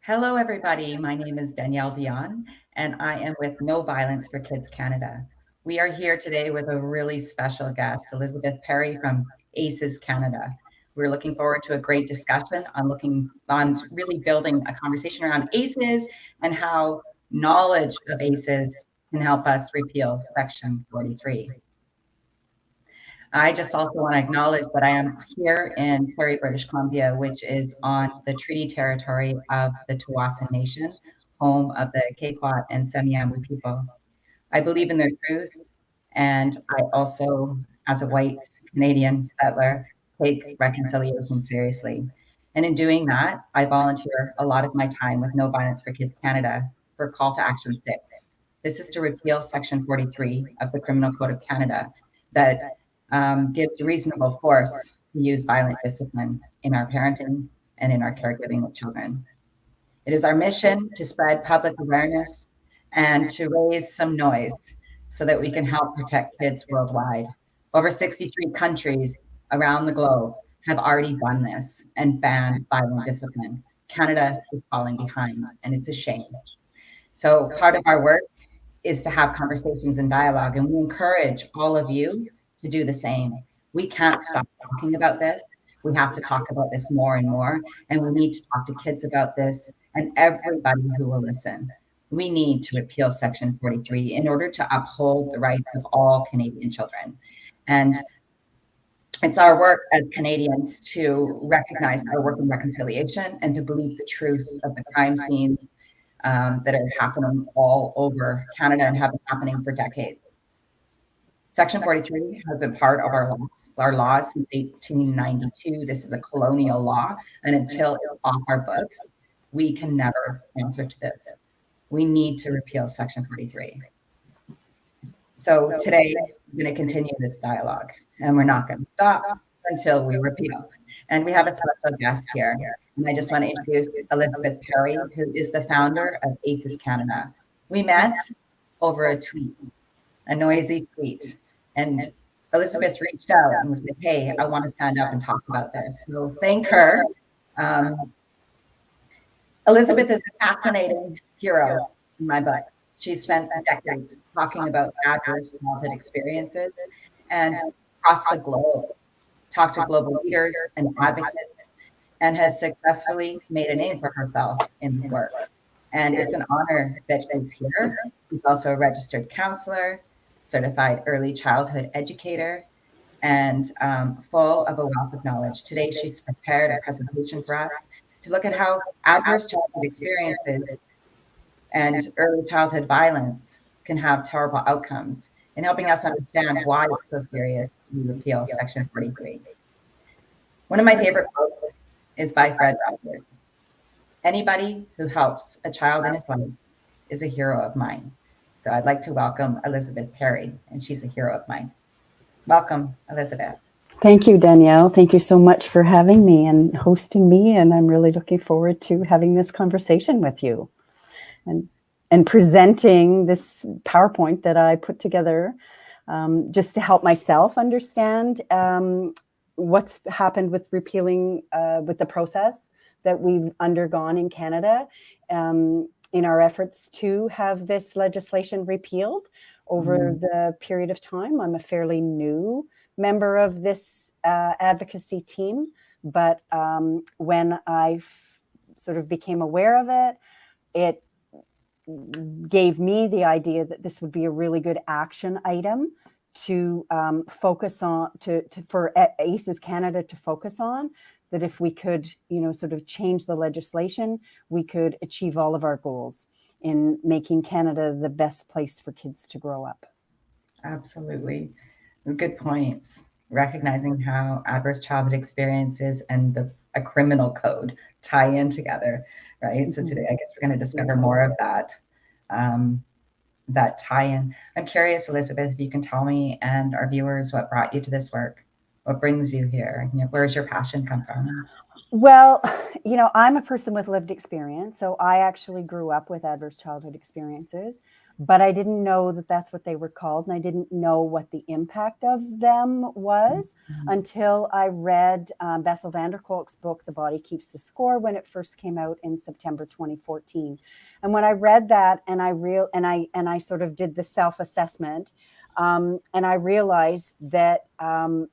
Hello, everybody. My name is Danielle Dionne, and I am with No Violence for Kids Canada. We are here today with a really special guest, Elizabeth Perry from ACES Canada. We're looking forward to a great discussion on really building a conversation around ACES and how knowledge of ACES can help us repeal Section 43. I just also want to acknowledge that I am here in Surrey, British Columbia, which is on the treaty territory of the Tsawwassen Nation, home of the Kaykwat and Semiahmoo people. I believe in their truth, and I also, as a white Canadian settler, take reconciliation seriously. And in doing that, I volunteer a lot of my time with No Violence for Kids Canada for Call to Action 6. This is to repeal Section 43 of the Criminal Code of Canada that gives reasonable force to use violent discipline in our parenting and in our caregiving with children. It is our mission to spread public awareness and to raise some noise so that we can help protect kids worldwide. Over 63 countries around the globe have already done this and banned violent discipline. Canada is falling behind, and it's a shame. So part of our work is to have conversations and dialogue, and we encourage all of you to do the same. We can't stop talking about this. We have to talk about this more and more, and we need to talk to kids about this and everybody who will listen. We need to repeal Section 43 in order to uphold the rights of all Canadian children. And it's our work as Canadians to recognize our work in reconciliation and to believe the truth of the crime scenes that are happening all over Canada and have been happening for decades. Section 43 has been part of our laws since 1892. This is a colonial law, and until it's off our books, we can never answer to this. We need to repeal Section 43. So today, we're going to continue this dialogue, and we're not going to stop until we repeal. And we have a special guest here, and I just want to introduce Elizabeth Perry, who is the founder of ACES Canada. We met over a tweet. A noisy tweet. And Elizabeth reached out and was like, hey, I want to stand up and talk about this. So thank her. Elizabeth is a fascinating hero in my book. She spent decades talking about adverse childhood experiences and across the globe, talked to global leaders and advocates, and has successfully made a name for herself in this work. And it's an honor that she's here. She's also a registered counselor, certified early childhood educator, and full of a wealth of knowledge. Today, she's prepared a presentation for us to look at how adverse childhood experiences and early childhood violence can have terrible outcomes, and helping us understand why it's so serious we repeal Section 43. One of my favorite quotes is by Fred Rogers. Anybody who helps a child in his life is a hero of mine. So I'd like to welcome Elizabeth Perry, and she's a hero of mine. Welcome, Elizabeth. Thank you, Danielle. Thank you so much for having me and hosting me. And I'm really looking forward to having this conversation with you and presenting this PowerPoint that I put together just to help myself understand what's happened with repealing with the process that we've undergone in Canada. In our efforts to have this legislation repealed over the period of time. I'm a fairly new member of this advocacy team, but when I sort of became aware of it, it gave me the idea that this would be a really good action item to focus on, for ACES Canada to focus on, that if we could, sort of change the legislation, we could achieve all of our goals in making Canada the best place for kids to grow up. Absolutely. Good points. Recognizing how adverse childhood experiences and a criminal code tie in together, right? So today, I guess we're going to discover more of that tie-in. I'm curious, Elizabeth, if you can tell me and our viewers what brought you to this work. What brings you here? Where's your passion come from? Well, I'm a person with lived experience. So I actually grew up with adverse childhood experiences, but I didn't know that that's what they were called. And I didn't know what the impact of them was until I read Bessel van der Kolk's book, The Body Keeps the Score, when it first came out in September 2014. And when I read that and I sort of did the self-assessment, and I realized that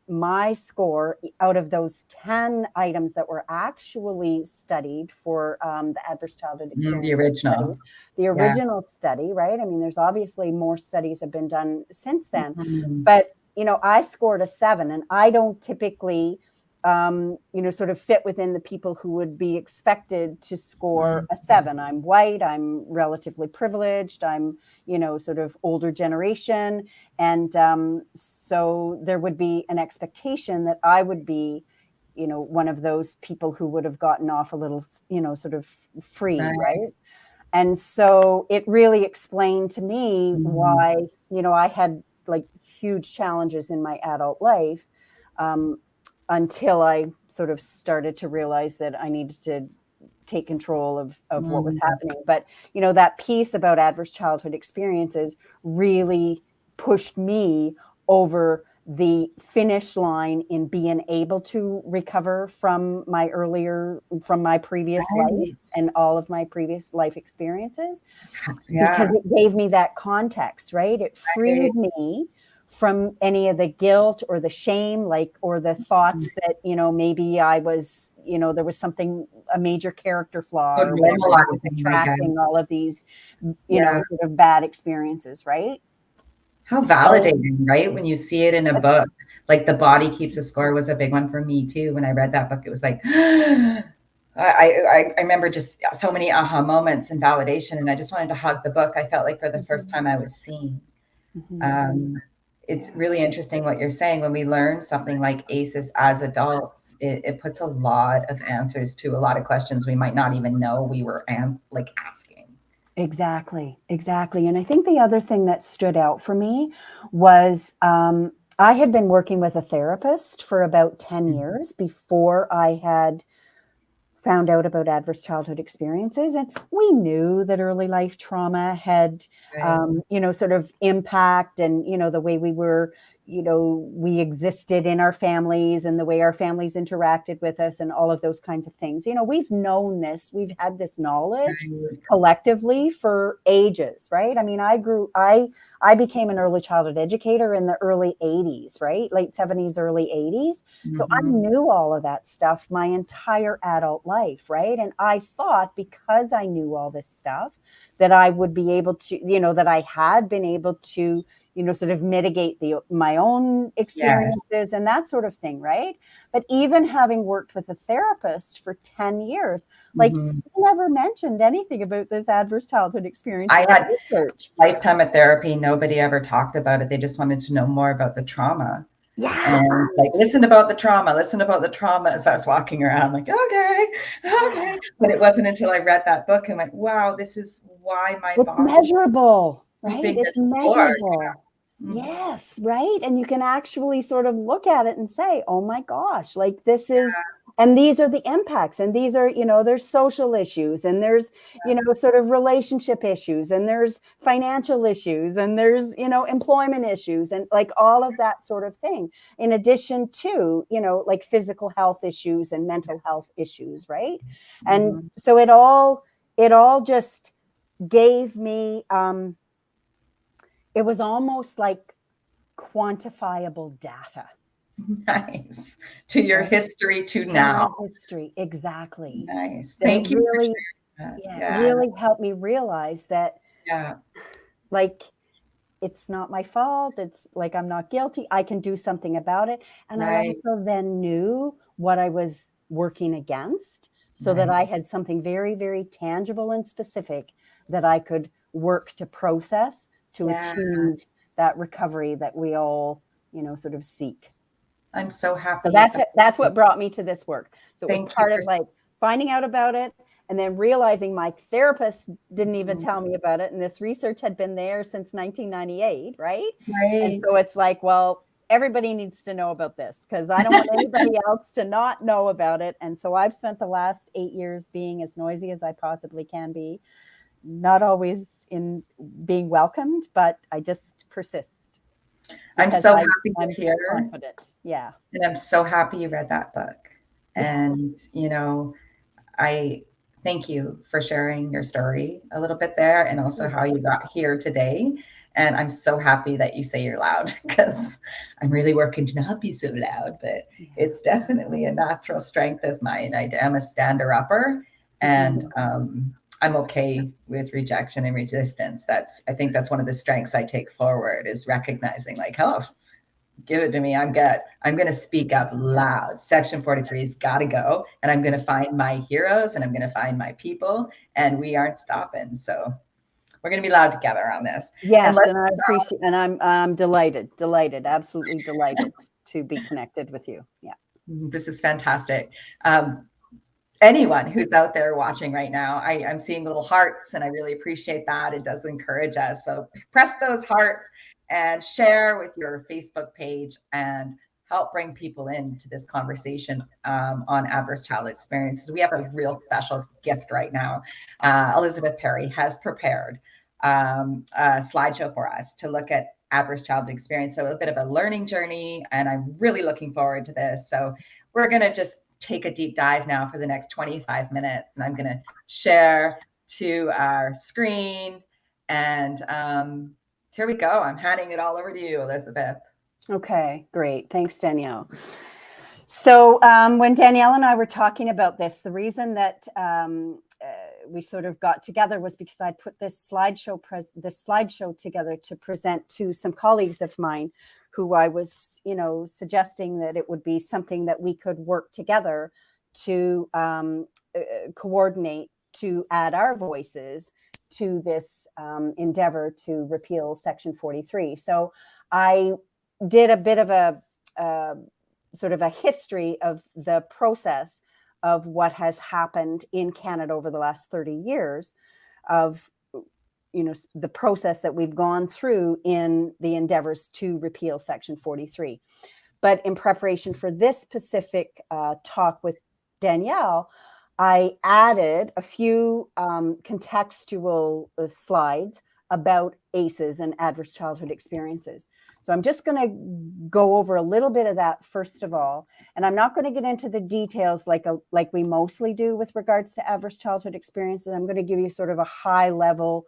my score out of those 10 items that were actually studied for the adverse childhood experience The original. study, the original study, right? I mean, there's obviously more studies have been done since then, but I scored a 7, and I don't typically sort of fit within the people who would be expected to score a 7. I'm white, I'm relatively privileged, I'm, sort of older generation. And so there would be an expectation that I would be, one of those people who would have gotten off a little, sort of free, right? And so it really explained to me why, I had like huge challenges in my adult life. Until I sort of started to realize that I needed to take control of what was happening. But, that piece about adverse childhood experiences really pushed me over the finish line in being able to recover from my previous life and all of my previous life experiences, because it gave me that context, right? It freed me from any of the guilt or the shame, or the thoughts that, maybe I was, there was something, a major character flaw, or whatever, that was attracting all of these, sort of bad experiences, right? How validating, right? When you see it in a book, like The Body Keeps a Score was a big one for me too. When I read that book, it was like, I remember just so many aha moments and validation, and I just wanted to hug the book. I felt like for the first time I was seen. It's really interesting what you're saying. When we learn something like ACEs as adults, it puts a lot of answers to a lot of questions we might not even know we were asking. Exactly. And I think the other thing that stood out for me was I had been working with a therapist for about 10 years before I had found out about adverse childhood experiences. And we knew that early life trauma had, sort of impact, and, the way we were, we existed in our families and the way our families interacted with us and all of those kinds of things. We've known this, we've had this knowledge collectively for ages, right? I mean, I became an early childhood educator in the early 80s, right? Late 70s, early 80s. So I knew all of that stuff my entire adult life, right? And I thought, because I knew all this stuff, that I would be able to, that I had been able to, sort of mitigate my own experiences and that sort of thing, right? But even having worked with a therapist for 10 years, he never mentioned anything about this adverse childhood experience. I had research. Lifetime of therapy. Nobody ever talked about it. They just wanted to know more about the trauma. Yeah. And listen about the trauma. As I was walking around, okay. But it wasn't until I read that book and went, wow, this is why my body. It's measurable, right? It's measurable. Yes, right. And you can actually sort of look at it and say, oh my gosh, this is, and these are the impacts, and these are, there's social issues, and there's, sort of relationship issues, and there's financial issues, and there's, employment issues, and all of that sort of thing, in addition to, physical health issues and mental health issues, right? And so it all just gave me, it was almost like quantifiable data. Nice. To your history to now. History, exactly. Nice. Thank you. Really, really helped me realize that, it's not my fault. It's I'm not guilty. I can do something about it. And I also then knew what I was working against, so that I had something very, very tangible and specific that I could work to process to achieve that recovery that we all, sort of seek. I'm so happy. So that's it. That's what brought me to this work. So it was part of finding out about it, and then realizing my therapist didn't even tell me about it. And this research had been there since 1998, right? Right. And so it's well, everybody needs to know about this because I don't want anybody else to not know about it. And so I've spent the last 8 years being as noisy as I possibly can be, not always in being welcomed, but I just persist. I'm so happy to hear. Confident. Yeah. And I'm so happy you read that book. And, you know, I thank you for sharing your story a little bit there and also how you got here today. And I'm so happy that you say you're loud because I'm really working to not be so loud, but it's definitely a natural strength of mine. I am a stander-upper and I'm okay with rejection and resistance. I think that's one of the strengths I take forward is recognizing like, oh, give it to me. I'm good. I'm going to speak up loud. Section 43's got to go. And I'm going to find my heroes and I'm going to find my people. And we aren't stopping. So we're going to be loud together on this. Yes. And I appreciate, and I'm delighted, absolutely delighted to be connected with you. Yeah. This is fantastic. Anyone who's out there watching right now, I'm seeing little hearts and I really appreciate that. It does encourage us. So press those hearts and share with your Facebook page and help bring people into this conversation on adverse childhood experiences. We have a real special gift right now. Elizabeth Perry has prepared a slideshow for us to look at adverse childhood experience. So a bit of a learning journey, and I'm really looking forward to this. So we're going to just take a deep dive now for the next 25 minutes, and I'm going to share to our screen and here we go. I'm handing it all over to you, Elizabeth. Okay, great. Thanks, Danielle. So when Danielle and I were talking about this, the reason that we sort of got together was because I put this slideshow together to present to some colleagues of mine who I was, suggesting that it would be something that we could work together to coordinate to add our voices to this endeavor to repeal Section 43. So I did a bit of a sort of a history of the process of what has happened in Canada over the last 30 years of, the process that we've gone through in the endeavors to repeal Section 43. But in preparation for this specific talk with Danielle, I added a few contextual slides about ACEs and adverse childhood experiences. So I'm just going to go over a little bit of that first of all, and I'm not going to get into the details like we mostly do with regards to adverse childhood experiences. I'm going to give you sort of a high level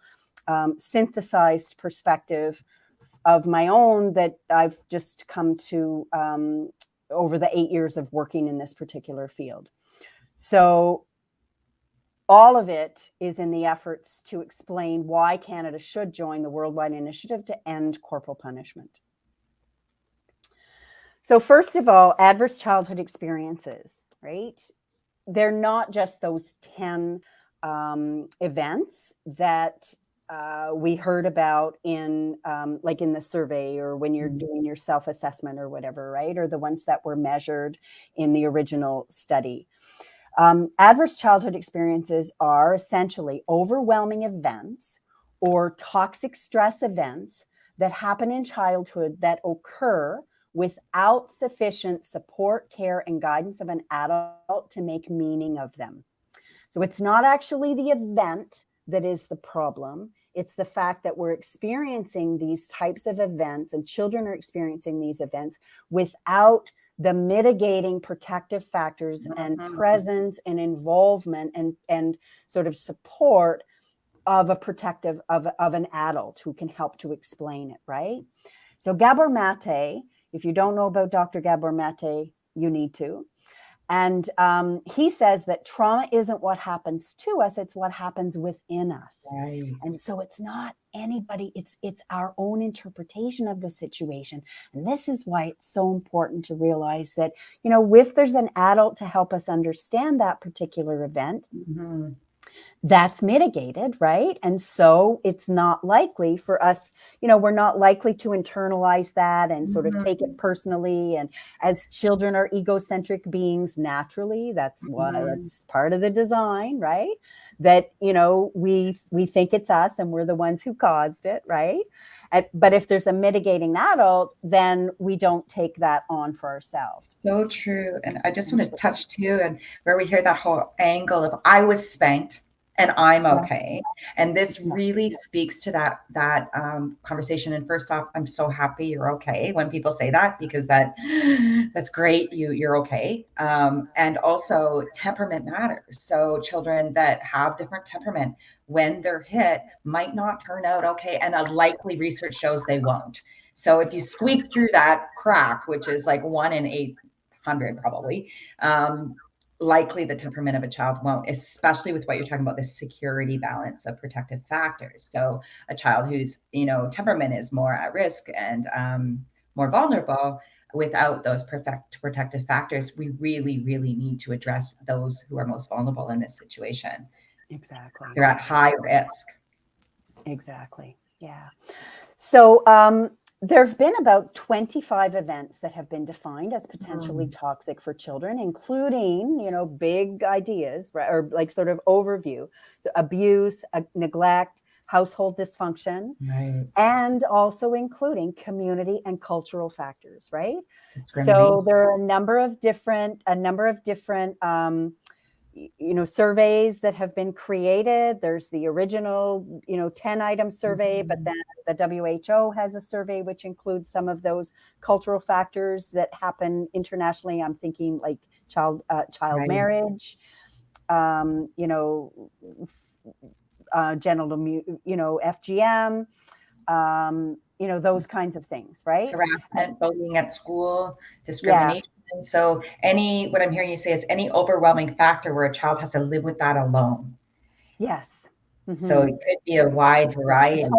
synthesized perspective of my own that I've just come to over the 8 years of working in this particular field. So all of it is in the efforts to explain why Canada should join the worldwide initiative to end corporal punishment. So first of all, adverse childhood experiences, right? They're not just those 10 events that we heard about in like in the survey or when you're doing your self-assessment or whatever, right? Or the ones that were measured in the original study. Adverse childhood experiences are essentially overwhelming events or toxic stress events that happen in childhood that occur without sufficient support, care, and guidance of an adult to make meaning of them. So it's not actually the event that is the problem. It's the fact that we're experiencing these types of events and children are experiencing these events without the mitigating protective factors and presence and involvement and sort of support of a protective of an adult who can help to explain it, right? So Gabor Mate, if you don't know about Dr. Gabor Mate, you need to. And he says that trauma isn't what happens to us, it's what happens within us. Right. And so it's not anybody, it's our own interpretation of the situation. And this is why it's so important to realize that, if there's an adult to help us understand that particular event, that's mitigated, right? And so it's not likely for us, we're not likely to internalize that and sort of take it personally. And as children are egocentric beings naturally, that's why that's part of the design, right? That, we think it's us and we're the ones who caused it, right? But if there's a mitigating adult, then we don't take that on for ourselves. So true. And I just want to touch too, and where we hear that whole angle of I was spanked and I'm okay. And this really speaks to that conversation. And first off, I'm so happy you're okay when people say that, because that's great. You're okay. And also temperament matters. So children that have different temperament, when they're hit, might not turn out okay. And a likely research shows they won't. So if you squeak through that crack, which is like 1 in 800 probably, likely the temperament of a child won't, especially with what you're talking about, this security balance of protective factors. So a child whose, temperament is more at risk and more vulnerable, without those protective factors, we really, really need to address those who are most vulnerable in this situation. Exactly. They're at high risk. Exactly. Yeah. So there have been about 25 events that have been defined as potentially toxic for children, including, big ideas, right, or like sort of overview, so abuse, neglect, household dysfunction, right, and also including community and cultural factors, right? So there are a number of different surveys that have been created. There's the original, 10-item survey, but then the WHO has a survey which includes some of those cultural factors that happen internationally. I'm thinking like child marriage, genital, FGM, those kinds of things, right? Harassment, bullying at school, discrimination. Yeah. So what I'm hearing you say is any overwhelming factor where a child has to live with that alone. Yes. Mm-hmm. So it could be a wide variety of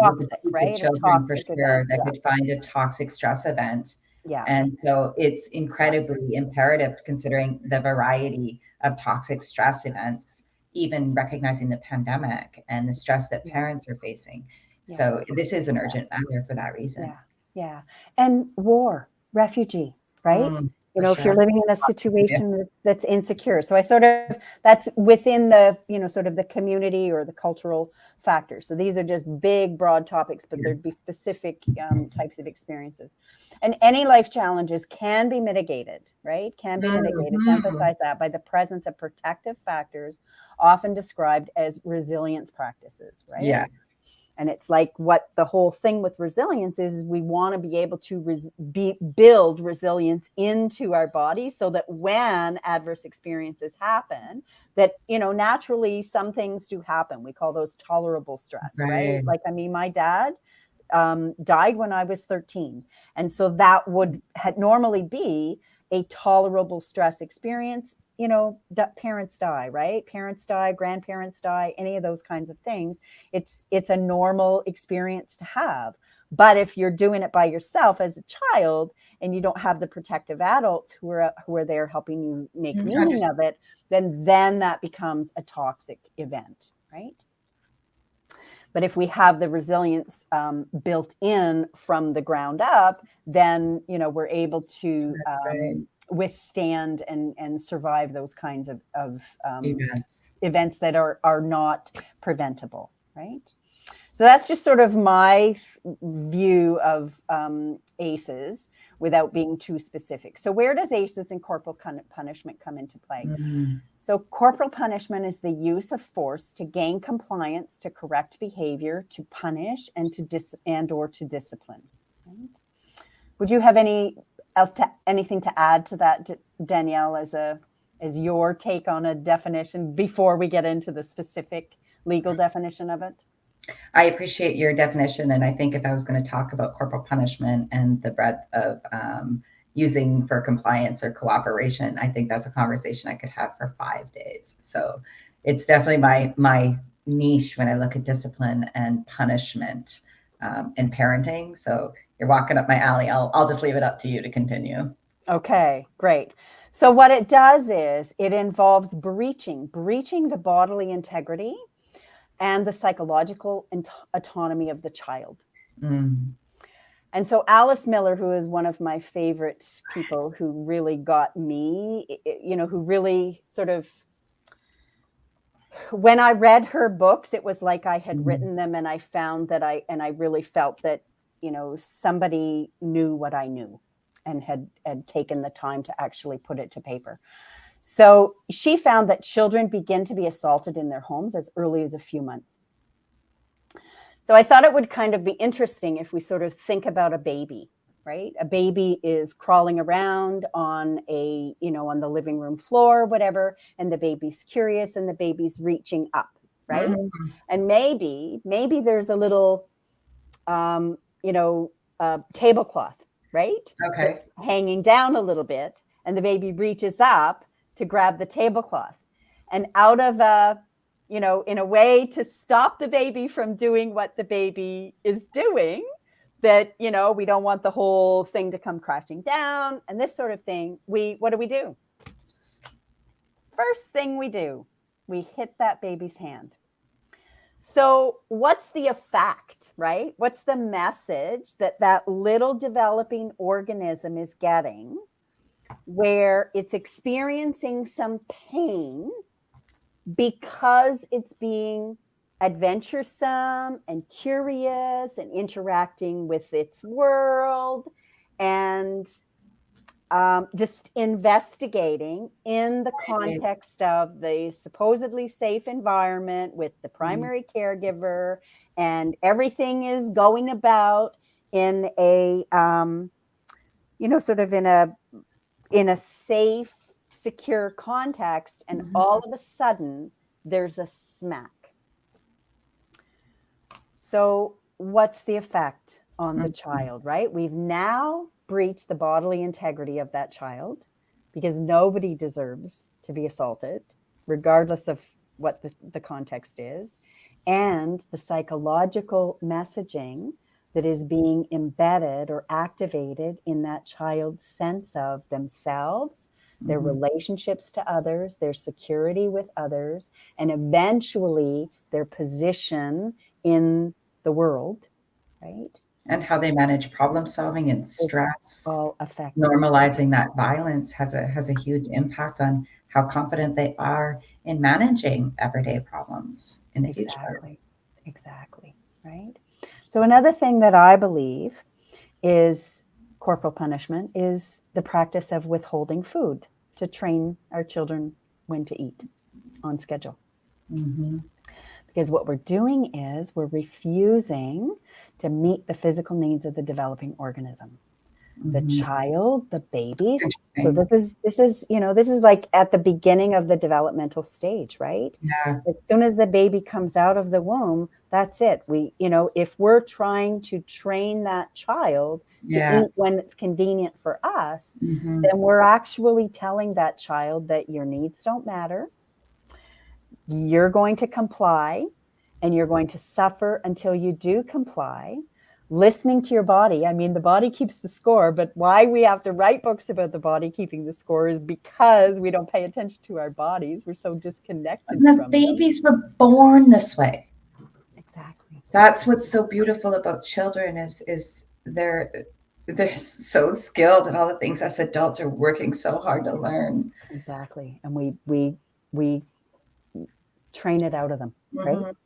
children for sure that could find a toxic stress event. Yeah. And so it's incredibly imperative, considering the variety of toxic stress events, even recognizing the pandemic and the stress that parents are facing. Yeah. So this is an urgent matter for that reason. Yeah. Yeah. And war, refugee, right? If you're living in a situation that's insecure. So that's within the, sort of the community or the cultural factors. So these are just big, broad topics, but there'd be specific types of experiences. And any life challenges can be mitigated, right? Can be mitigated, to emphasize that, by the presence of protective factors, often described as resilience practices, right? Yeah. And it's like what the whole thing with resilience is we want to be able to build resilience into our body so that when adverse experiences happen, that, naturally some things do happen. We call those tolerable stress, right? Like, my dad died when I was 13. And so that would normally be a tolerable stress experience. Parents die, right? Parents die, grandparents die, any of those kinds of things. It's a normal experience to have. But if you're doing it by yourself as a child and you don't have the protective adults who are there helping you make meaning of it, then that becomes a toxic event, right? But if we have the resilience built in from the ground up, then, we're able to withstand and survive those kinds of events that are not preventable, right? So that's just sort of my view of ACEs without being too specific. So where does ACEs and corporal punishment come into play? So corporal punishment is the use of force to gain compliance, to correct behavior, to punish, and to discipline. Right? Would you have anything to add to that, Danielle, as your take on a definition before we get into the specific legal definition of it? I appreciate your definition. And I think if I was going to talk about corporal punishment and the breadth of using for compliance or cooperation, I think that's a conversation I could have for 5 days. So it's definitely my niche when I look at discipline and punishment and parenting. So you're walking up my alley. I'll just leave it up to you to continue. Okay, great. So what it does is it involves breaching the bodily integrity and the psychological autonomy of the child. And so Alice Miller, who is one of my favorite people who really got me, who really sort of, when I read her books, it was like I had written them, and I found that I really felt that somebody knew what I knew and had taken the time to actually put it to paper. So she found that children begin to be assaulted in their homes as early as a few months. So I thought it would kind of be interesting if we sort of think about a baby, right? A baby is crawling around on on the living room floor, whatever, and the baby's curious and the baby's reaching up, right? Mm-hmm. And maybe there's a little, tablecloth, right? Okay. That's hanging down a little bit, and the baby reaches up to grab the tablecloth, and out of in a way to stop the baby from doing what the baby is doing, that, we don't want the whole thing to come crashing down and this sort of thing. What do? First thing we do, we hit that baby's hand. So what's the effect, right? What's the message that little developing organism is getting, where it's experiencing some pain because it's being adventuresome and curious and interacting with its world and just investigating in the context of the supposedly safe environment with the primary caregiver, and everything is going about in a sort of in a safe, secure context, and all of a sudden there's a smack. So what's the effect on the child, right? We've now breached the bodily integrity of that child, because nobody deserves to be assaulted, regardless of what the context is, and the psychological messaging that is being embedded or activated in that child's sense of themselves, their relationships to others, their security with others, and eventually their position in the world, right? And how they manage problem solving and stress. All affected. Normalizing that violence has a huge impact on how confident they are in managing everyday problems in the future. Exactly, right? So another thing that I believe is corporal punishment is the practice of withholding food to train our children when to eat on schedule. Because what we're doing is we're refusing to meet the physical needs of the developing organism, the child, the babies. So this is like at the beginning of the developmental stage, right? Yeah. As soon as the baby comes out of the womb, that's it. If we're trying to train that child to eat when it's convenient for us, then we're actually telling that child that your needs don't matter. You're going to comply, and you're going to suffer until you do comply. Listening to your body. I mean, the body keeps the score, but why we have to write books about the body keeping the score is because we don't pay attention to our bodies. We're so disconnected Because from babies were born this way. Exactly. That's what's so beautiful about children is they're so skilled at all the things us adults are working so hard to learn. Exactly. And we train it out of them, right?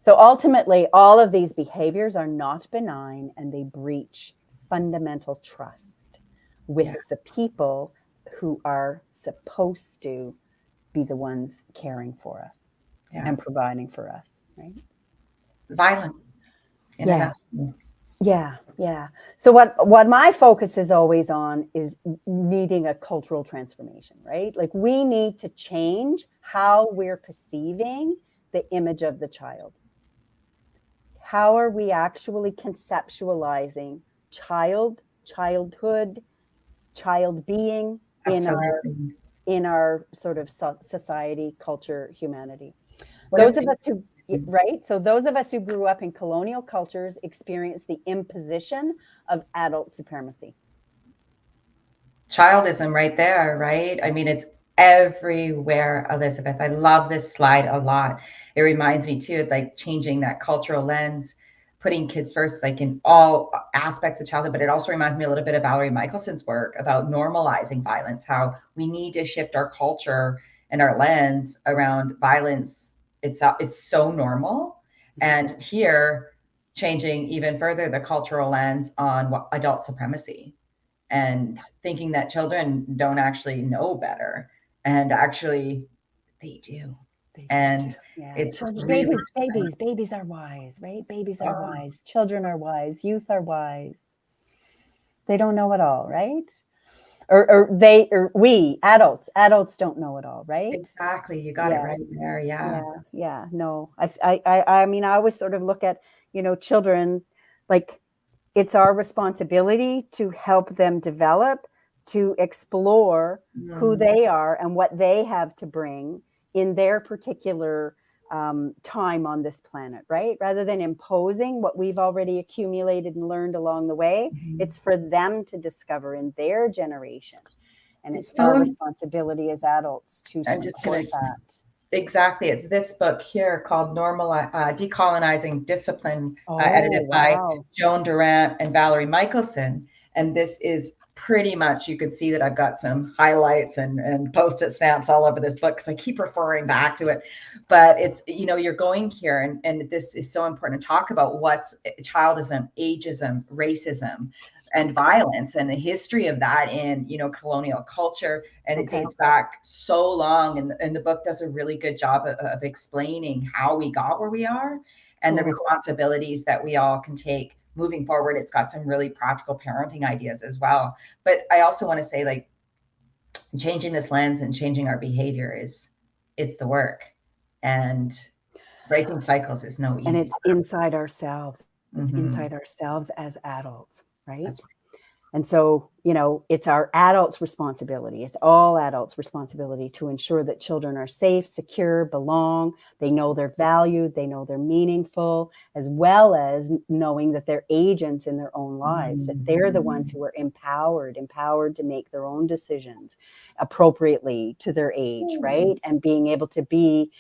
So ultimately, all of these behaviors are not benign, and they breach fundamental trust with the people who are supposed to be the ones caring for us and providing for us, right? Violence. Yeah. So what my focus is always on is needing a cultural transformation, right? Like, we need to change how we're perceiving the image of the child. How are we actually conceptualizing childhood, child being in our sort of society, culture, humanity? Those of us who grew up in colonial cultures experience the imposition of adult supremacy. Childism right there, right? I mean, it's everywhere, Elizabeth. I love this slide a lot. It reminds me too of like changing that cultural lens, putting kids first, like in all aspects of childhood. But it also reminds me a little bit of Valerie Michelson's work about normalizing violence, how we need to shift our culture and our lens around violence. It's so normal. And here changing even further the cultural lens on what adult supremacy, and thinking that children don't actually know better, and actually they do. They do. And Yeah. it's really Babies are wise, right? Babies are wise. Children are wise. Youth are wise. They don't know it all, right? Or we adults don't know it all, right? exactly, you got it right there. Yeah. No, I mean, I always sort of look at, children, like, it's our responsibility to help them develop, to explore who they are and what they have to bring in their particular time on this planet, right? Rather than imposing what we've already accumulated and learned along the way, it's for them to discover in their generation. And it's our responsibility as adults to support that. Exactly. It's this book here called Decolonizing Discipline, edited by Joan Durant and Valerie Michelson. And this is pretty much, you could see that I've got some highlights and Post-it stamps all over this book because I keep referring back to it. But it's, you're going here, and this is so important to talk about what's childism, ageism, racism, and violence, and the history of that in colonial culture. And it dates back so long, and the book does a really good job of explaining how we got where we are and the responsibilities that we all can take moving forward. It's got some really practical parenting ideas as well. But I also want to say, like, changing this lens and changing our behavior it's the work, and breaking cycles is no easy. And it's inside ourselves. It's inside ourselves as adults, right? That's right. And so, it's our adults' responsibility. It's all adults' responsibility to ensure that children are safe, secure, belong. They know they're valued. They know they're meaningful, as well as knowing that they're agents in their own lives, that they're the ones who are empowered to make their own decisions appropriately to their age, right? And being able to be,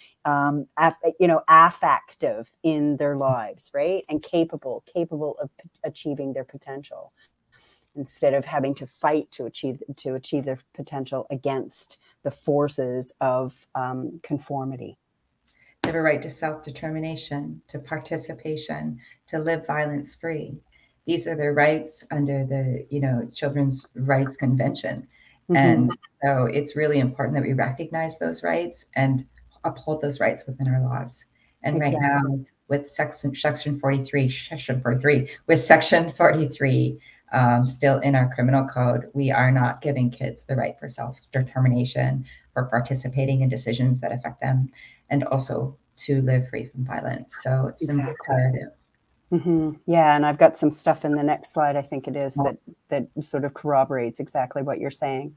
affective in their lives, right? And capable of achieving their potential, instead of having to fight to achieve their potential against the forces of conformity. They have a right to self-determination, to participation, to live violence-free. These are their rights under the Children's Rights Convention. And so it's really important that we recognize those rights and uphold those rights within our laws. And right now, with section 43, with section 43 still in our criminal code, we are not giving kids the right for self-determination, for participating in decisions that affect them, and also to live free from violence. So it's imperative. Yeah, and I've got some stuff in the next slide, I think it is, that sort of corroborates exactly what you're saying.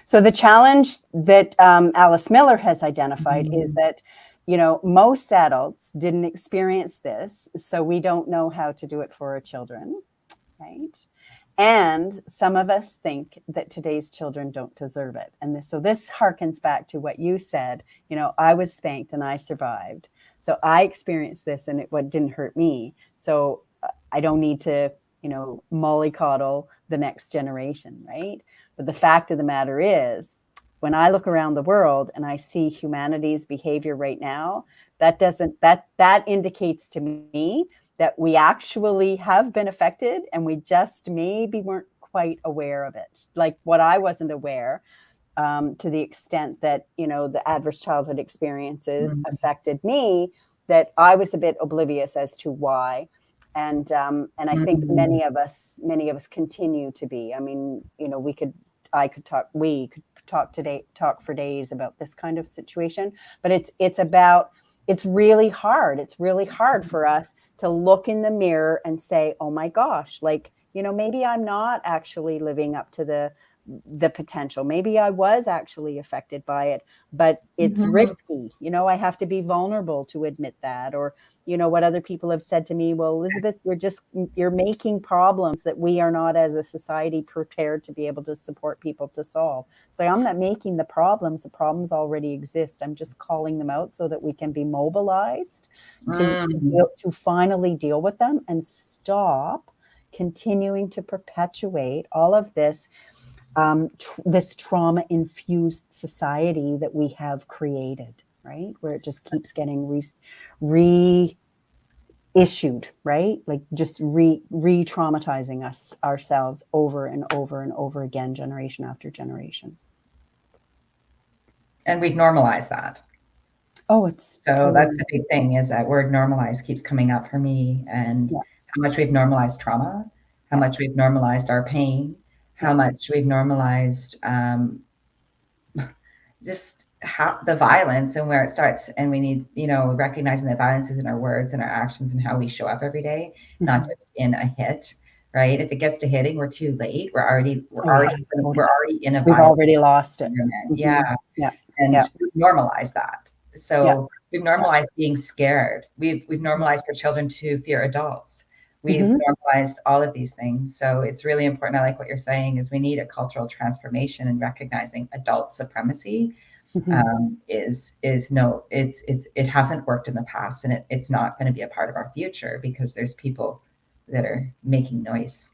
So the challenge that Alice Miller has identified is that most adults didn't experience this, so we don't know how to do it for our children, right? And some of us think that today's children don't deserve it. And this harkens back to what you said. I was spanked and I survived. So I experienced this and it didn't hurt me. So I don't need to, mollycoddle the next generation, right? But the fact of the matter is, when I look around the world and I see humanity's behavior right now, that indicates to me that we actually have been affected, and we just maybe weren't quite aware of it. Like what I wasn't aware, to the extent that, the adverse childhood experiences affected me, that I was a bit oblivious as to why. And I think many of us continue to be. I mean, we could talk for days about this kind of situation, but it's really hard. It's really hard for us to look in the mirror and say, oh my gosh, maybe I'm not actually living up to the potential. Maybe I was actually affected by it, but it's risky. I have to be vulnerable to admit that. Or, what other people have said to me, well, Elizabeth, you're making problems that we are not as a society prepared to be able to support people to solve. So I'm not making the problems already exist. I'm just calling them out so that we can be mobilized to finally deal with them and stop continuing to perpetuate all of this this trauma-infused society that we have created, right? Where it just keeps getting issued, right? Like just re-traumatizing ourselves over and over and over again, generation after generation. And we've normalized that. Oh, it's so that's the big thing, is that word normalize keeps coming up for me, and yeah. how much we've normalized trauma, how much we've normalized our pain, how much we've normalized just how the violence and where it starts. And we need, recognizing that violence is in our words and our actions and how we show up every day, not just in a hit, right? If it gets to hitting, we're too late. We're already in a We've violent already lost it. Yeah. And we've normalized that. So we've normalized being scared. We've normalized for children to fear adults. We've normalized all of these things. So it's really important. I like what you're saying, is we need a cultural transformation, and recognizing adult supremacy it hasn't worked in the past, and it's not going to be a part of our future, because there's people that are making noise.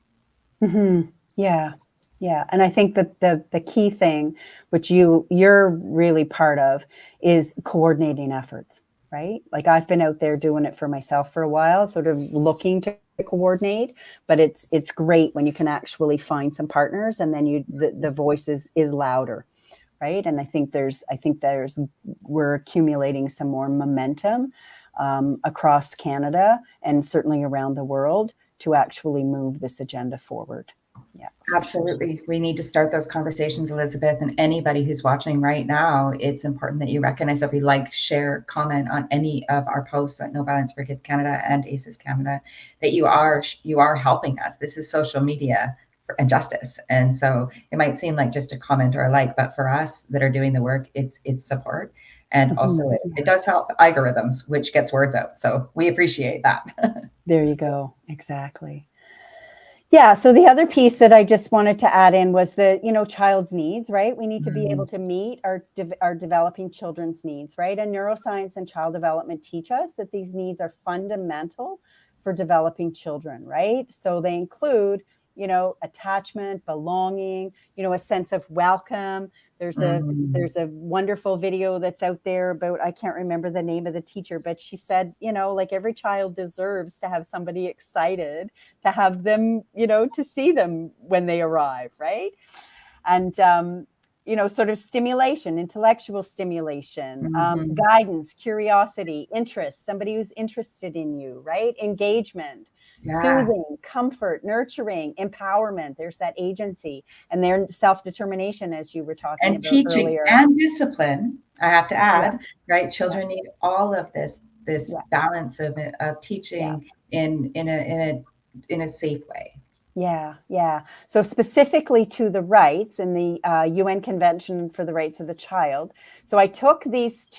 Yeah. And I think that the key thing, which you're really part of, is coordinating efforts, right? Like I've been out there doing it for myself for a while, sort of looking to coordinate, but it's great when you can actually find some partners, and then the voice is louder, right? And I think we're accumulating some more momentum across Canada and certainly around the world to actually move this agenda forward. Yeah, absolutely. Sure. We need to start those conversations, Elizabeth, and anybody who's watching right now, it's important that you recognize that we like, share, comment on any of our posts at No Violence for Kids Canada and ACES Canada, that you are helping us. This is social media and justice. And so it might seem like just a comment or a like, but for us that are doing the work, it's support. And also it does help algorithms, which gets words out. So we appreciate that. There you go. Exactly. Yeah. So the other piece that I just wanted to add in was the, child's needs, right? We need to be able to meet our developing children's needs, right? And neuroscience and child development teach us that these needs are fundamental for developing children, right? So they include, attachment, belonging, a sense of welcome. There's a wonderful video that's out there about, I can't remember the name of the teacher, but she said, like every child deserves to have somebody excited to have them, to see them when they arrive, right? And sort of stimulation, intellectual stimulation, guidance, curiosity, interest, somebody who's interested in you, right? Engagement, soothing, comfort, nurturing, empowerment. There's that agency and their self-determination, as you were talking about teaching earlier. And discipline, I have to add, right? Children need all of this balance of teaching in a safe way. Yeah. So specifically to the rights in the UN Convention for the Rights of the Child. So I took these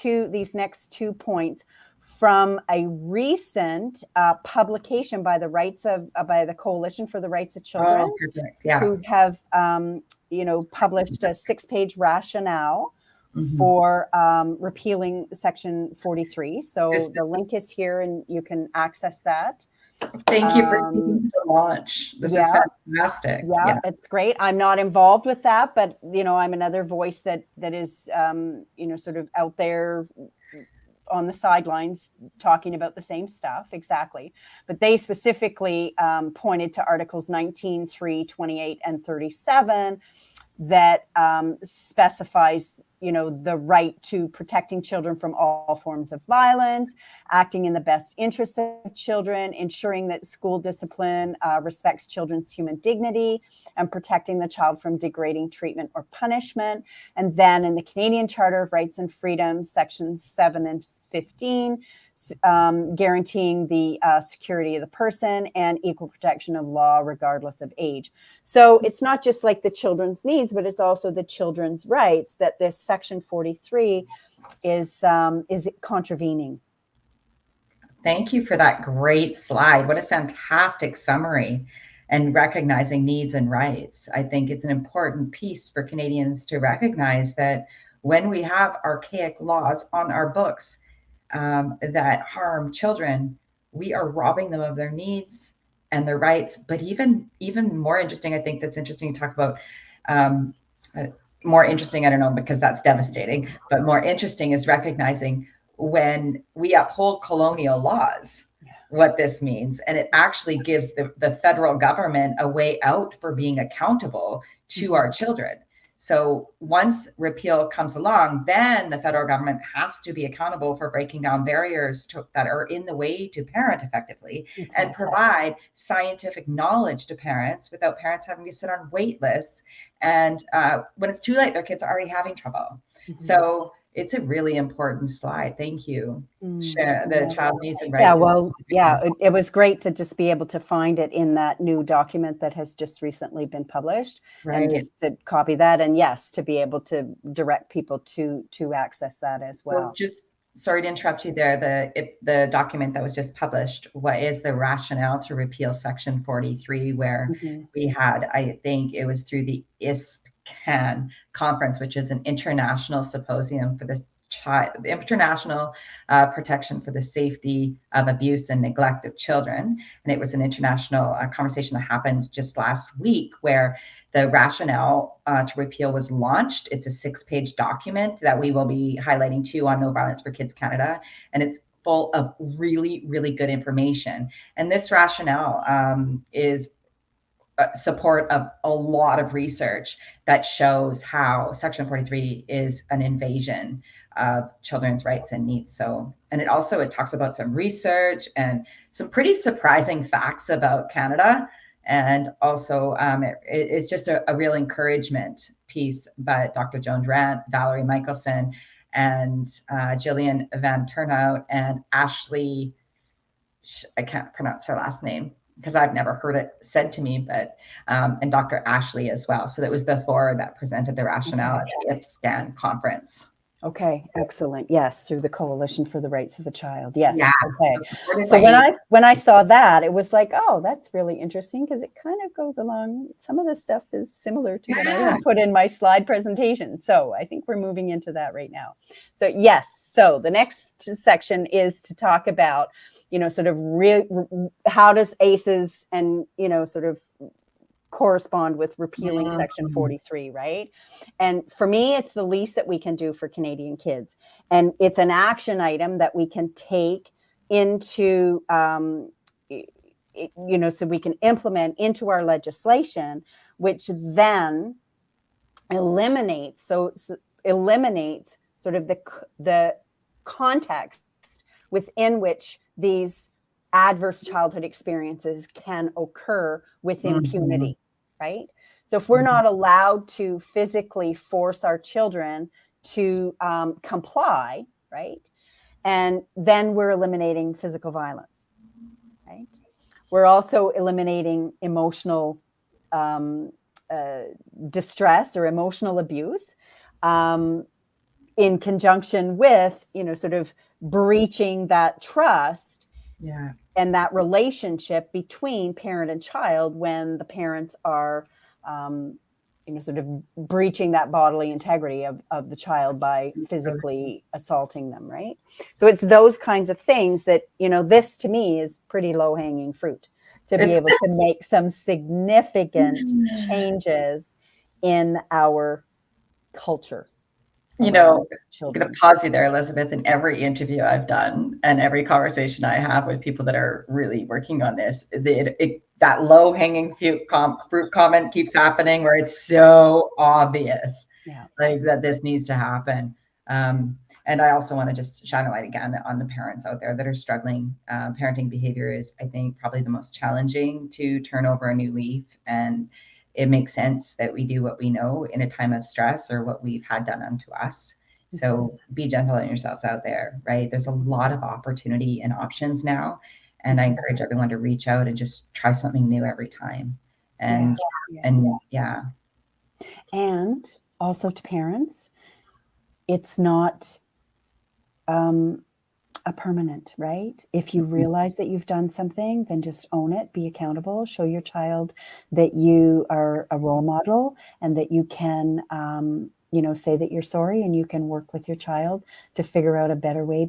next 2 points from a recent publication by by the Coalition for the Rights of Children, who have published a 6-page rationale for repealing Section 43. So the link is here, and you can access that. Thank you for speaking to the launch. This is fantastic. Yeah, it's great. I'm not involved with that, but I'm another voice that is sort of out there on the sidelines talking about the same stuff. Exactly. But they specifically pointed to Articles 19, 3, 28, and 37 that specifies, the right to protecting children from all forms of violence, acting in the best interests of children, ensuring that school discipline respects children's human dignity, and protecting the child from degrading treatment or punishment. And then in the Canadian Charter of Rights and Freedoms, sections 7 and 15, guaranteeing the security of the person and equal protection of law regardless of age. So it's not just like the children's needs, but it's also the children's rights that this Section 43 is contravening. Thank you for that great slide. What a fantastic summary, and recognizing needs and rights. I think it's an important piece for Canadians to recognize that when we have archaic laws on our books that harm children, we are robbing them of their needs and their rights. But even more interesting, I think that's interesting to talk about. More interesting, I don't know, because that's devastating, but more interesting is recognizing when we uphold colonial laws, what this means. And it actually gives the federal government a way out for being accountable to our children. So once repeal comes along, then the federal government has to be accountable for breaking down barriers that are in the way to parent effectively, and provide scientific knowledge to parents without parents having to sit on wait lists. And when it's too late, their kids are already having trouble. So it's a really important slide. Thank you. Share the child needs and rights. Yeah, well, yeah, it was great to just be able to find it in that new document that has just recently been published, and just to copy that, and yes, to be able to direct people to access that as well. So just sorry to interrupt you there. The document that was just published, what is the rationale to repeal Section 43, where we had, I think it was through the ISPCAN conference, which is an international symposium for the international protection for the safety of abuse and neglect of children. And it was an international conversation that happened just last week, where the rationale to repeal was launched. It's a 6-page document that we will be highlighting too on No Violence for Kids Canada. And it's full of really, really good information. And this rationale is support of a lot of research that shows how Section 43 is an invasion of children's rights and needs. So, and it talks about some research and some pretty surprising facts about Canada. And also it's just a real encouragement piece by Dr. Joan Durant, Valerie Michelson, and Jillian Van Turnhout, and Ashley, I can't pronounce her last name because I've never heard it said to me, but and Dr. Ashley as well. So that was the 4 that presented the rationale at the IPSCAN conference. Okay, excellent. Yes, through the Coalition for the Rights of the Child. Yes. Yeah. Okay. So when I saw that, it was like, oh, that's really interesting, because it kind of goes along. Some of the stuff is similar to what I put in my slide presentation. So I think we're moving into that right now. So yes. So the next section is to talk about, sort of how does ACEs and, sort of correspond with repealing Section 43, right? And for me, it's the least that we can do for Canadian kids. And it's an action item that we can take into, so we can implement into our legislation, which then eliminates sort of the context within which these adverse childhood experiences can occur with impunity, right? So if we're not allowed to physically force our children to comply, right? And then we're eliminating physical violence, right? We're also eliminating emotional distress or emotional abuse in conjunction with, sort of breaching that trust and that relationship between parent and child when the parents are, sort of breaching that bodily integrity of the child by physically assaulting them, right? So it's those kinds of things that, this to me is pretty low-hanging fruit to be able to make some significant changes in our culture. I'm going to pause you there, Elizabeth. In every interview I've done and every conversation I have with people that are really working on this, that low-hanging fruit comment keeps happening, where it's so obvious, like that this needs to happen. And I also want to just shine a light again on the parents out there that are struggling. Parenting behavior is, I think, probably the most challenging to turn over a new leaf, and it makes sense that we do what we know in a time of stress or what we've had done unto us. So be gentle on yourselves out there, right? There's a lot of opportunity and options now. And I encourage everyone to reach out and just try something new every time. And And also to parents, it's not a permanent, right? If you realize that you've done something, then just own it, be accountable, show your child that you are a role model and that you can, say that you're sorry, and you can work with your child to figure out a better way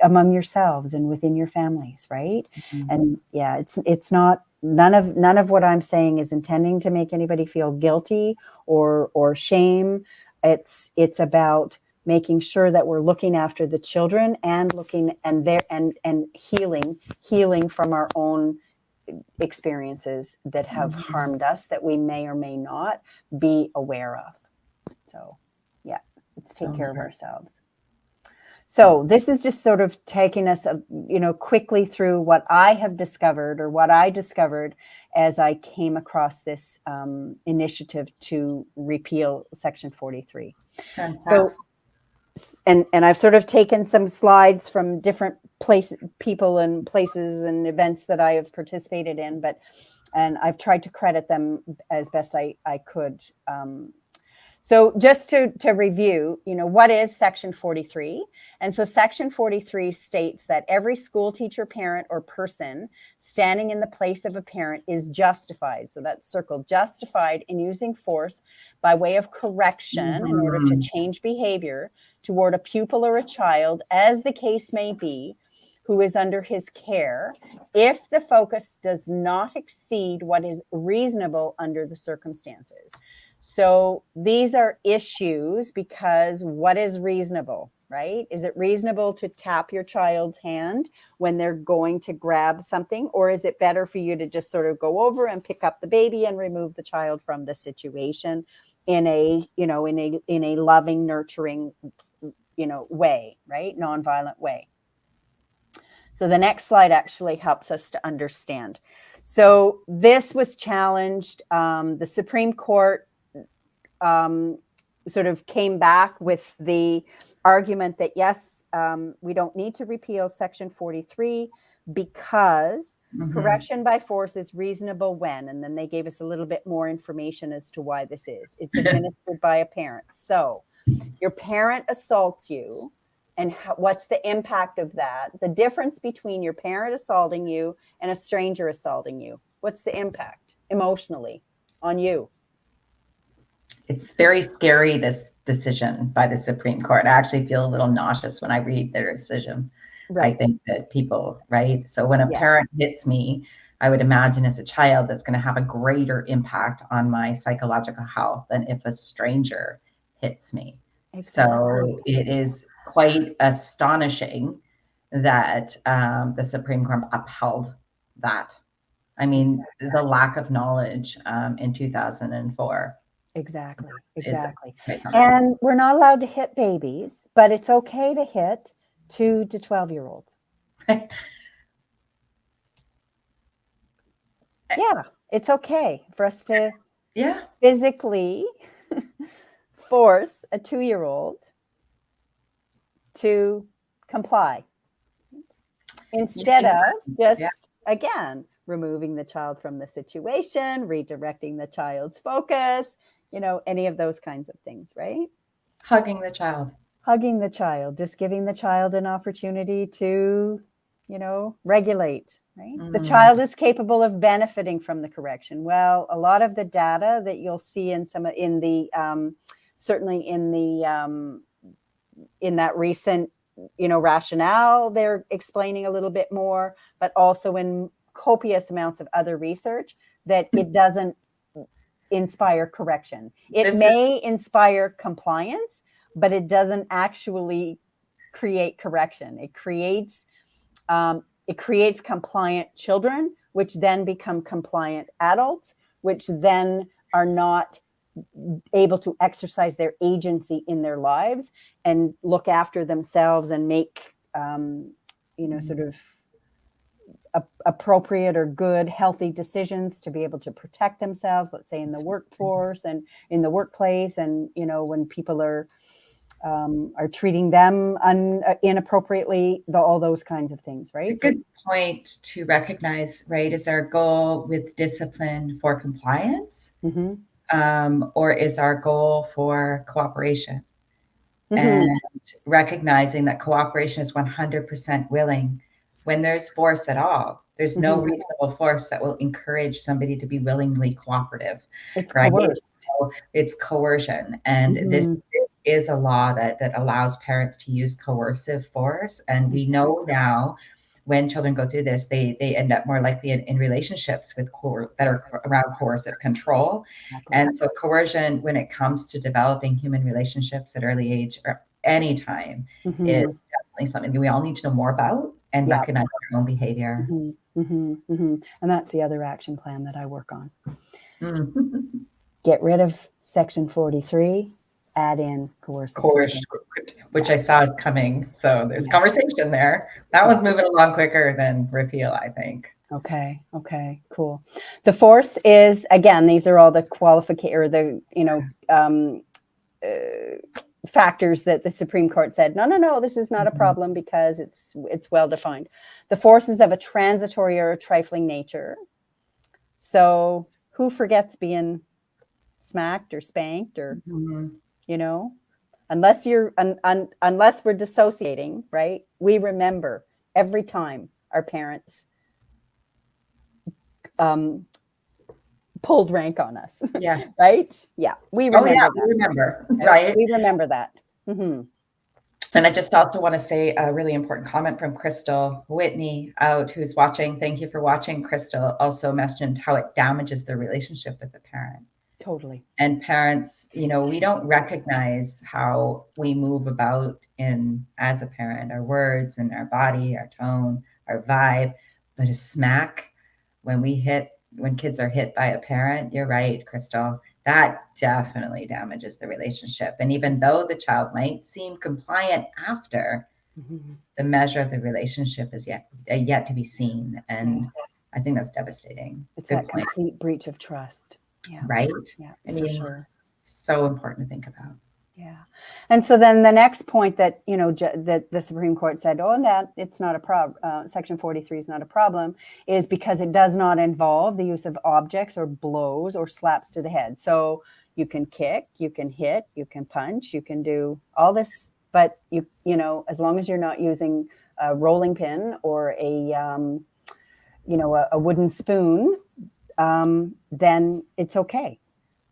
among yourselves and within your families, right? And it's not, none of what I'm saying is intending to make anybody feel guilty or shame. It's about making sure that we're looking after the children and looking and healing from our own experiences that have harmed us, that we may or may not be aware of. So yeah, let's take care of ourselves. So this is just sort of taking us, quickly through what I have discovered, or what I discovered as I came across this initiative to repeal Section 43. Fantastic. So, and I've sort of taken some slides from different people and places and events that I have participated in, and I've tried to credit them as best I could. So just to review, what is Section 43? And so Section 43 states that every school teacher, parent, or person standing in the place of a parent is justified. So that's circled, justified in using force by way of correction in order to change behavior toward a pupil or a child, as the case may be, who is under his care, if the focus does not exceed what is reasonable under the circumstances. So these are issues because what is reasonable, right? Is it reasonable to tap your child's hand when they're going to grab something? Or is it better for you to just sort of go over and pick up the baby and remove the child from the situation in a loving, nurturing, way, right? Nonviolent way. So the next slide actually helps us to understand. So this was challenged. The Supreme Court sort of came back with the argument that, yes, we don't need to repeal Section 43 because correction by force is reasonable when, and then they gave us a little bit more information as to why this is. It's administered by a parent. So your parent assaults you, and what's the impact of that? The difference between your parent assaulting you and a stranger assaulting you. What's the impact emotionally on you? It's very scary, this decision by the Supreme Court. I actually feel a little nauseous when I read their decision. Right. I think that people, right? So when a parent hits me, I would imagine as a child that's going to have a greater impact on my psychological health than if a stranger hits me. Exactly. So it is quite astonishing that the Supreme Court upheld that. I mean, the lack of knowledge in 2004. Exactly. And we're not allowed to hit babies, but it's okay to hit 2 to 12-year-olds. Yeah, it's okay for us to physically force a 2-year-old to comply instead of just, again, removing the child from the situation, redirecting the child's focus, any of those kinds of things, right? Hugging the child, just giving the child an opportunity to, regulate, right? The child is capable of benefiting from the correction. Well, a lot of the data that you'll see in certainly in that recent, rationale, they're explaining a little bit more, but also in copious amounts of other research, that it doesn't inspire correction. It may inspire compliance, but it doesn't actually create correction. It creates compliant children, which then become compliant adults, which then are not able to exercise their agency in their lives and look after themselves and make, sort of appropriate or good, healthy decisions to be able to protect themselves, let's say in the workforce and in the workplace. And, when people are treating them inappropriately, all those kinds of things, right? It's a good point to recognize, right? Is our goal with discipline for compliance? Or is our goal for cooperation? And recognizing that cooperation is 100% willing. When there's force at all, there's no reasonable force that will encourage somebody to be willingly cooperative. It's coerced. So it's coercion. And this is a law that allows parents to use coercive force. And we know now when children go through this, they end up more likely in relationships with that are around coercive control. And so coercion, when it comes to developing human relationships at early age, anytime Mm-hmm. is definitely something that we all need to know more about and Yeah. recognize our own behavior. Mm-hmm. Mm-hmm. Mm-hmm. And that's the other action plan that I work on. Mm. Get rid of section 43, add in coercive Coercion, consent. which I saw is coming. So there's Yeah. conversation there. That one's moving along quicker than repeal, I think. Okay. Okay. Cool. The force is, again, these are all the qualification or the, factors that the Supreme Court said, no, this is not a problem because it's well defined. The force is of a transitory or a trifling nature. So who forgets being smacked or spanked or, unless unless we're dissociating, right? We remember every time our parents pulled rank on us. Yes. Right? Yeah. We remember that. We remember. Right. We remember that. Mm-hmm. And I just also want to say a really important comment from Crystal Whitney out, who's watching. Thank you for watching. Crystal also mentioned how it damages the relationship with the parent. Totally. And parents, we don't recognize how we move about as a parent, our words and our body, our tone, our vibe, but a smack when kids are hit by a parent, you're right, Crystal, that definitely damages the relationship. And even though the child might seem compliant after, the measure of the relationship is yet to be seen. And I think that's devastating. It's that complete breach of trust. Yeah. Right? Yeah, I mean, sure. So important to think about. Yeah. And so then the next point that, that the Supreme Court said, it's not a problem. Section 43 is not a problem, is because it does not involve the use of objects or blows or slaps to the head. So you can kick, you can hit, you can punch, you can do all this, but as long as you're not using a rolling pin or a wooden spoon, then it's okay.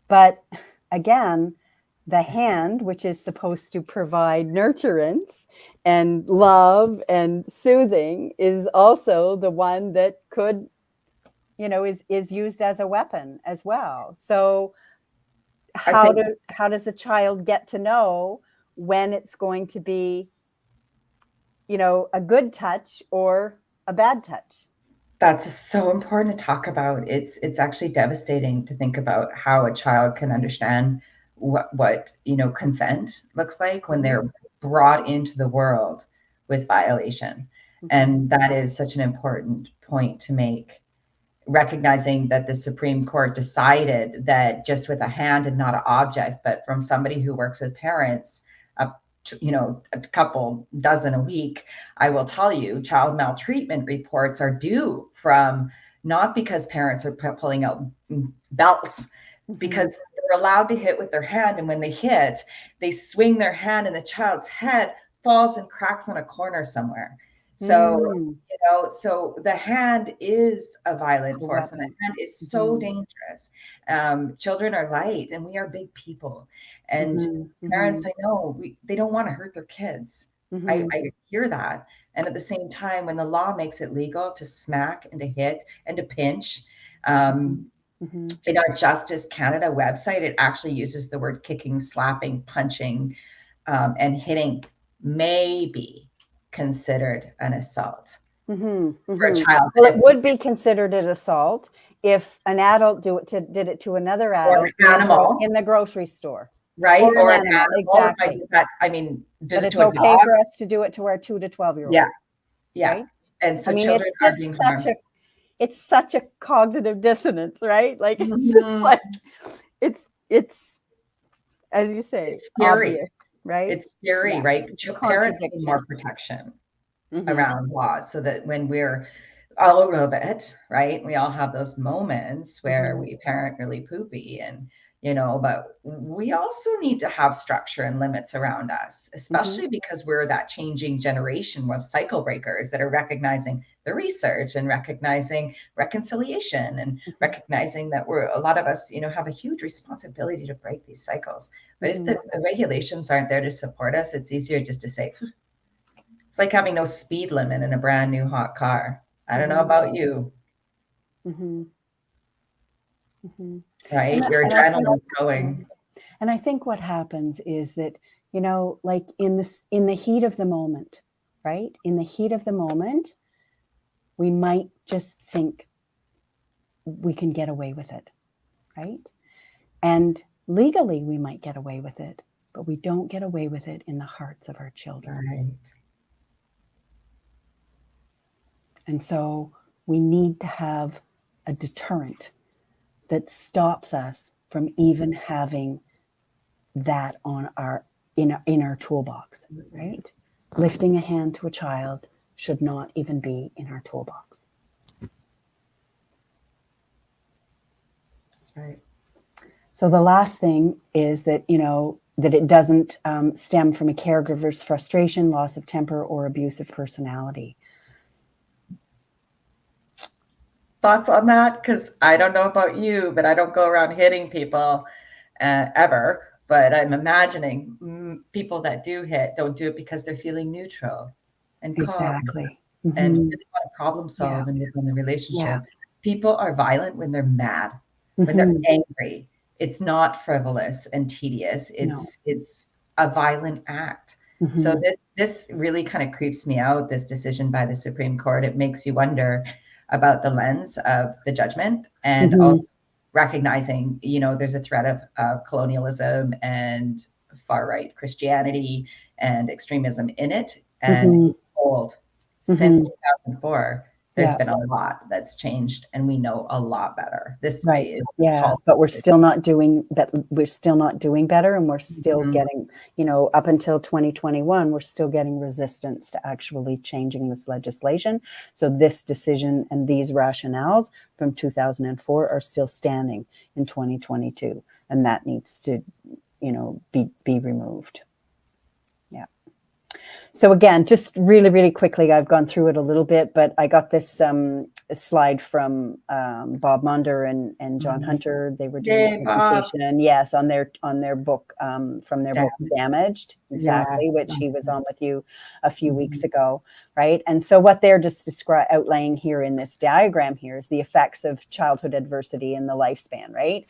But again, the hand, which is supposed to provide nurturance and love and soothing, is also the one that could, is used as a weapon as well. So how does the child get to know when it's going to be, a good touch or a bad touch? That's so important to talk about. It's actually devastating to think about how a child can understand what consent looks like when they're brought into the world with violation. And that is such an important point to make, recognizing that the Supreme Court decided that just with a hand and not an object, but from somebody who works with parents, a couple dozen a week, I will tell you, child maltreatment reports are due from not because parents are pulling out belts, because they're allowed to hit with their hand. And when they hit, they swing their hand and the child's head falls and cracks on a corner somewhere. So, so the hand is a violent force, and the hand is so dangerous. Children are light and we are big people. And parents, I know, they don't want to hurt their kids. I hear that. And at the same time, when the law makes it legal to smack and to hit and to pinch, in our Justice Canada website, it actually uses the word kicking, slapping, punching, and hitting may be considered an assault for a child. Well, it would be considered an assault if an adult did it to another adult in the grocery store. Right? Or an animal. Exactly. But it's okay for us to do it to our 2 to 12-year-olds. Yeah. Yeah. Right? And so children are being harmed. It's such a cognitive dissonance, right? Like it's just like it's as you say, it's scary, obvious, right? It's scary, right? Parents need more protection around laws, so that when we're all of it, right? We all have those moments where we parent really poopy and but we also need to have structure and limits around us, especially because we're that changing generation of cycle breakers that are recognizing the research and recognizing reconciliation and recognizing that a lot of us, have a huge responsibility to break these cycles. But if the regulations aren't there to support us, it's easier just to say, it's like having no speed limit in a brand new hot car. I don't know about you. Right? Your adrenaline's going. And I think what happens is that, like in the heat of the moment, right? In the heat of the moment, we might just think we can get away with it, right? And legally, we might get away with it, but we don't get away with it in the hearts of our children. Right. And so we need to have a deterrent that stops us from even having that in our toolbox, right? Lifting a hand to a child should not even be in our toolbox. That's right. So the last thing is that, that it doesn't stem from a caregiver's frustration, loss of temper, or abusive personality. Thoughts on that? Because I don't know about you, but I don't go around hitting people ever. But I'm imagining people that do hit don't do it because they're feeling neutral and calm. Exactly. And really want to problem solve and live in the relationship. Yeah. People are violent when they're mad, when they're angry. It's not frivolous and tedious. It's a violent act. So this really kind of creeps me out, this decision by the Supreme Court. It makes you wonder about the lens of the judgment, and also recognizing, there's a threat of colonialism and far-right Christianity and extremism in it. And it's old. Since 2004, there's been a lot that's changed, and we know a lot better. This is but we're still not doing better, and we're still getting, up until 2021, we're still getting resistance to actually changing this legislation. So this decision and these rationales from 2004 are still standing in 2022, and that needs to, be removed. So again, just really, really quickly, I've gone through it a little bit, but I got this slide from Bob Munder and John Hunter. They were doing a presentation, yes, on their book, from their book Damaged, exactly, which he was on with you a few weeks ago, right? And so what they're just outlining here in this diagram here is the effects of childhood adversity in the lifespan, right?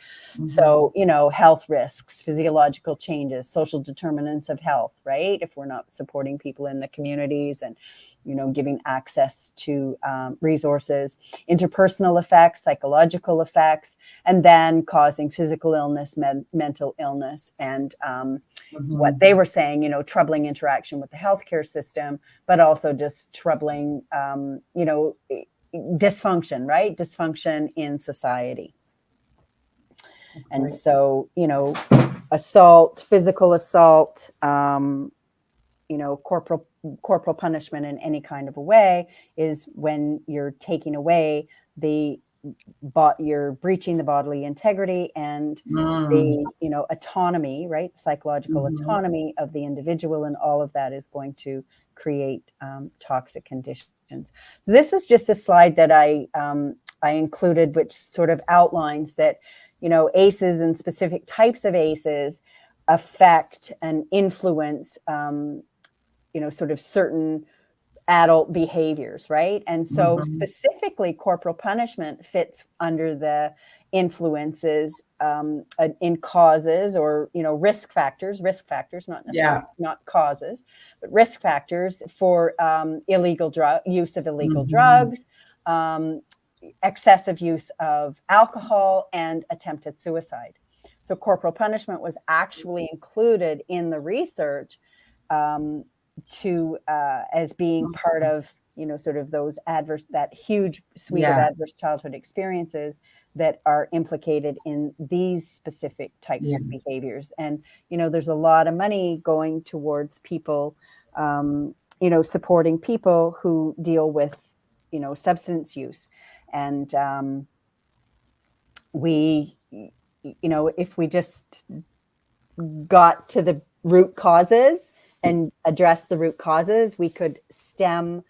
So, health risks, physiological changes, social determinants of health, right? If we're not supporting people in the communities and, giving access to resources, interpersonal effects, psychological effects, and then causing physical illness, mental illness, and what they were saying, troubling interaction with the healthcare system, but also just troubling, dysfunction, right? Dysfunction in society. And so, assault, physical assault, corporal punishment in any kind of a way is when you're taking away you're breaching the bodily integrity and the, autonomy, right? Psychological autonomy of the individual, and all of that is going to create toxic conditions. So this was just a slide that I included, which sort of outlines that, ACEs and specific types of ACEs affect and influence sort of certain adult behaviors, right? And so specifically corporal punishment fits under the influences in causes or, risk factors, not necessarily not causes, but risk factors for use of illegal drugs, excessive use of alcohol, and attempted suicide. So corporal punishment was actually included in the research as being part of, sort of that huge suite of adverse childhood experiences that are implicated in these specific types of behaviors. And, there's a lot of money going towards people, supporting people who deal with, substance use. And if we just got to the root causes and address the root causes, we could stem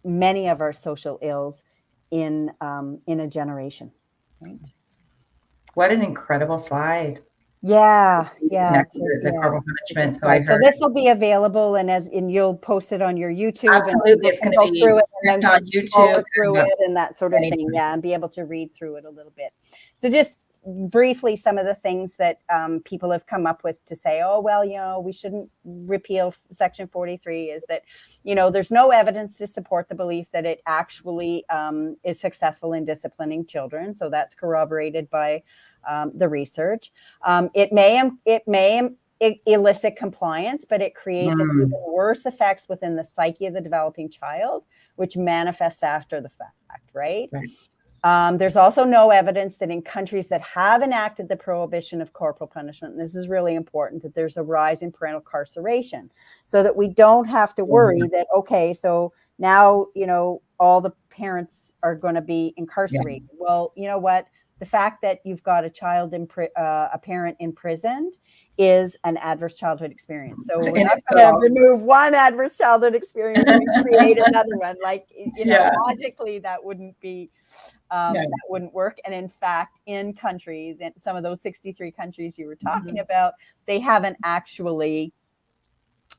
many of our social ills in a generation. Right? What an incredible slide! Yeah. The corporal punishment. So this will be available, and you'll post it on your YouTube. Absolutely, it's going to be through it and on YouTube, through it and that sort of thing. Yeah, and be able to read through it a little bit. So just briefly some of the things that people have come up with to say, oh, well, we shouldn't repeal Section 43 is that, there's no evidence to support the belief that it actually is successful in disciplining children. So that's corroborated by the research. It may elicit compliance, but it creates even worse effects within the psyche of the developing child, which manifests after the fact, right? There's also no evidence that in countries that have enacted the prohibition of corporal punishment, and this is really important, that there's a rise in parental incarceration, so that we don't have to worry that, okay, so now, all the parents are going to be incarcerated. Well, you know what? The fact that you've got a child, a parent imprisoned is an adverse childhood experience. So we're not going to remove one adverse childhood experience and create another one. Like, logically, that wouldn't be, that wouldn't work. And in fact, in countries, in some of those 63 countries you were talking about, they haven't actually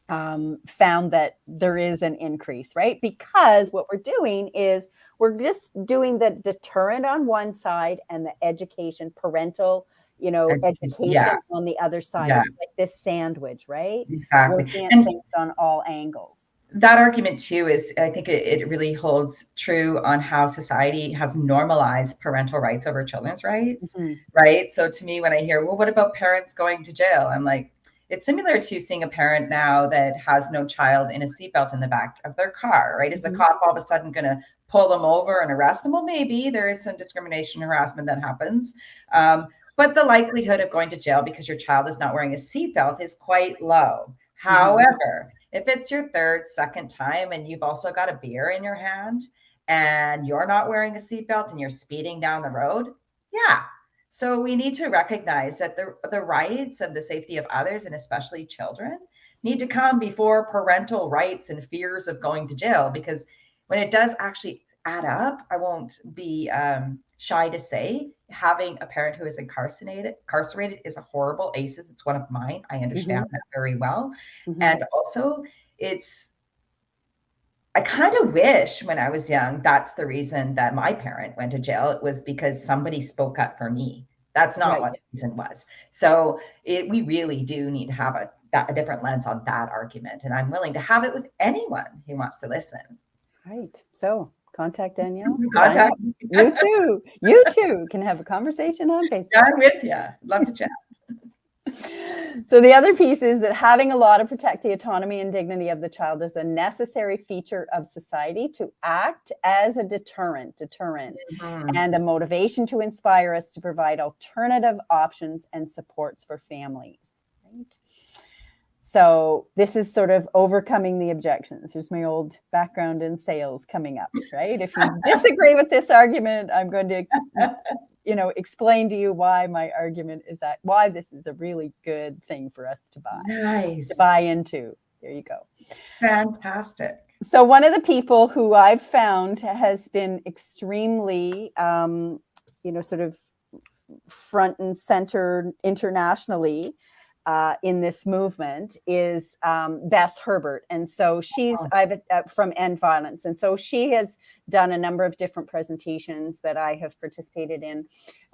found that there is an increase, right? Because what we're doing is we're just doing the deterrent on one side and the education, parental, education on the other side. It's like this sandwich, right? Exactly. Looking at things on all angles. That argument too is, I think it really holds true on how society has normalized parental rights over children's rights, right? So to me, when I hear, well, what about parents going to jail? I'm like, it's similar to seeing a parent now that has no child in a seatbelt in the back of their car, right? Is the cop all of a sudden going to pull them over and arrest them? Well, maybe there is some discrimination, harassment that happens. But the likelihood of going to jail because your child is not wearing a seatbelt is quite low. However, if it's your third, second time and you've also got a beer in your hand and you're not wearing a seatbelt and you're speeding down the road, so we need to recognize that the rights and the safety of others, and especially children, need to come before parental rights and fears of going to jail. Because when it does actually add up, I won't be shy to say, having a parent who is incarcerated is a horrible ACEs. It's one of mine. I understand that very well. And also I kind of wish when I was young, that's the reason that my parent went to jail. It was because somebody spoke up for me. That's not what the reason was. So we really do need to have a different lens on that argument. And I'm willing to have it with anyone who wants to listen. Right. So contact Danielle. Contact you too. You too can have a conversation on Facebook. I'm with you. Love to chat. So the other piece is that having a law to protect the autonomy and dignity of the child is a necessary feature of society to act as a deterrent and a motivation to inspire us to provide alternative options and supports for families. Right? So this is sort of overcoming the objections. Here's my old background in sales coming up, right? If you disagree with this argument, I'm going to explain to you why my argument is why this is a really good thing for us to buy. Nice. To buy into. There you go. Fantastic. So one of the people who I've found has been extremely, sort of front and center internationally in this movement is Bess Herbert. And so she's from End Violence. And so she has done a number of different presentations that I have participated in,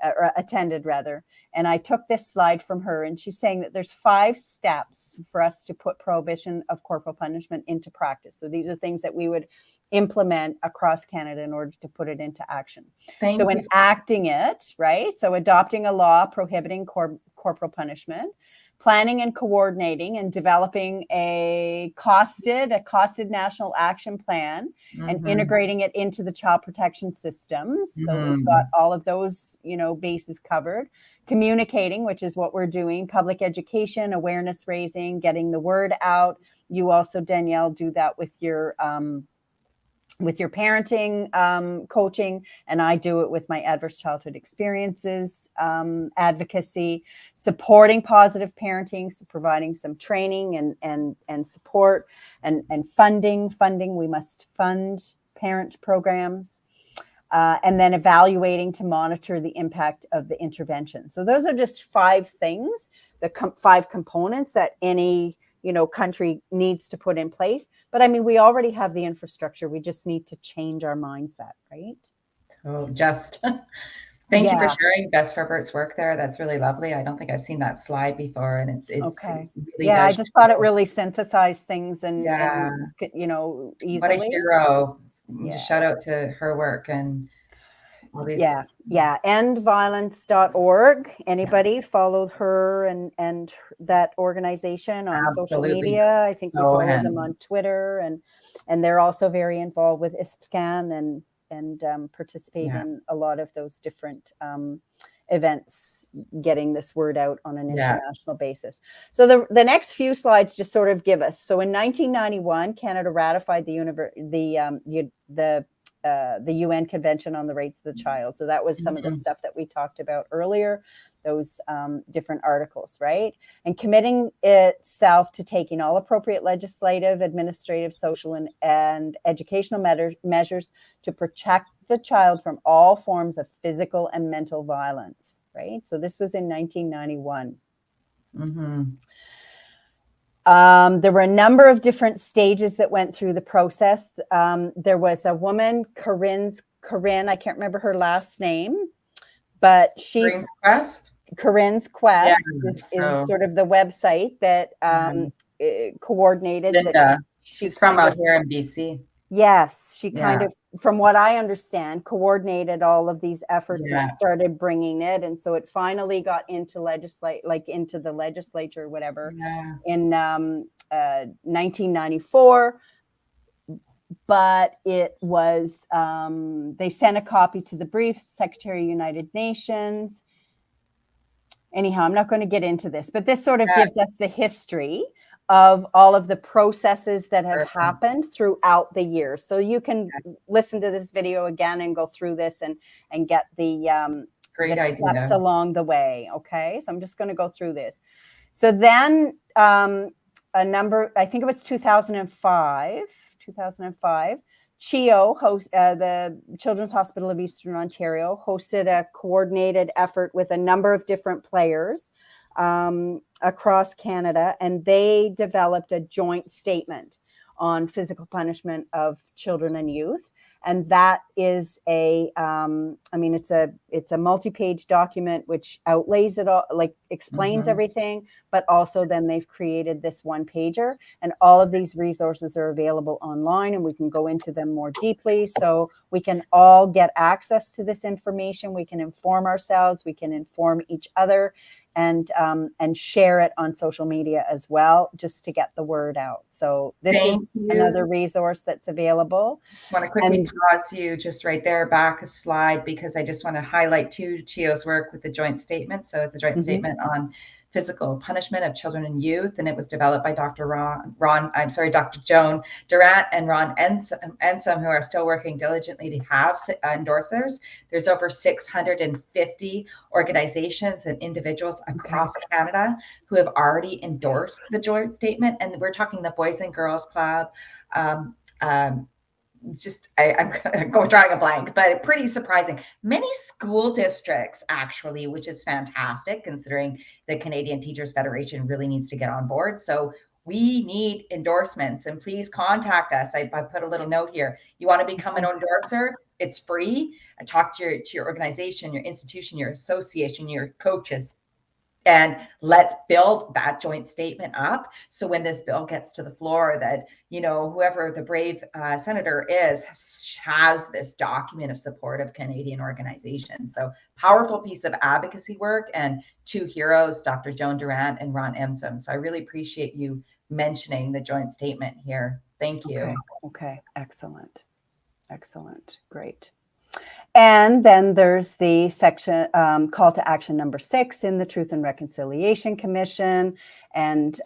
or attended rather. And I took this slide from her, and she's saying that there's 5 steps for us to put prohibition of corporal punishment into practice. So these are things that we would implement across Canada in order to put it into action. So enacting it, right? So adopting a law prohibiting corporal punishment, planning and coordinating and developing a costed national action plan and integrating it into the child protection systems. So we've got all of those, bases covered. Communicating, which is what we're doing, public education, awareness raising, getting the word out. You also, Danielle, do that with your parenting coaching, and I do it with my adverse childhood experiences advocacy, supporting positive parenting, so providing some training and support and funding. We must fund parent programs. And then evaluating to monitor the impact of the intervention. So those are just 5 things, the 5 components that any country needs to put in place. But I mean, we already have the infrastructure. We just need to change our mindset, right? Oh, just Thank you for sharing Best Herbert's work there. That's really lovely. I don't think I've seen that slide before, and it Okay. really Yeah, I does just thought it show. really synthesized things and Yeah, what a easily. hero. Yeah. Just shout out to her work and all these. Yeah. Endviolence.org. Anybody followed her and that organization on social Absolutely. media? I think we So follow them on Twitter, and they're also very involved with ISPSCAN and participate in a lot of those different events, getting this word out on an international basis. So the next few slides just sort of give us. So in 1991, Canada ratified the UN Convention on the Rights of the Child. So that was some of the stuff that we talked about earlier, those different articles, right? And committing itself to taking all appropriate legislative, administrative, social, and educational measures to protect the child from all forms of physical and mental violence, right? So this was in 1991. There were a number of different stages that went through the process. There was a woman, Corinne, I can't remember her last name, but she's Corinne's Quest is sort of the website that coordinated. Linda, that she's from out here in BC. Yes, she kind of, from what I understand, coordinated all of these efforts and started bringing it, and so it finally got into into the legislature, or whatever, in 1994. But it was they sent a copy to the brief Secretary of United Nations. Anyhow, I'm not going to get into this, but this sort of gives us the history of all of the processes that have happened throughout the years. So you can listen to this video again and go through this and get the steps along the way. Okay, so I'm just going to go through this. So then I think it was 2005, CHEO, the Children's Hospital of Eastern Ontario, hosted a coordinated effort with a number of different players across Canada, and they developed a joint statement on physical punishment of children and youth. And that is it's a multi-page document which outlays it all, explains everything, but also then they've created this one pager, and all of these resources are available online, and we can go into them more deeply. So we can all get access to this information. We can inform ourselves, we can inform each other, and share it on social media as well, just to get the word out. So this is another resource that's available. I want to quickly pause you just right there, back a slide, because I just want to highlight too CHEO's work with the joint statement. So it's a joint statement on physical punishment of children and youth, and it was developed by Dr. Joan Durant and Ron Ensom, who are still working diligently to have endorsers. There's over 650 organizations and individuals across Canada who have already endorsed the joint statement, and we're talking the Boys and Girls Club. I'm drawing a blank, but pretty surprising. Many school districts, actually, which is fantastic, considering the Canadian Teachers Federation really needs to get on board. So we need endorsements, and please contact us. I put a little note here. You want to become an endorser? It's free. Talk to your organization, your institution, your association, your coaches, and let's build that joint statement up. So when this bill gets to the floor, that, whoever the brave senator is has this document of support of Canadian organizations. So powerful piece of advocacy work, and two heroes, Dr. Joan Durant and Ron Ensom. So I really appreciate you mentioning the joint statement here. Thank you. Okay. Excellent. Great. And then there's the section call to action number 6 in the Truth and Reconciliation Commission. And,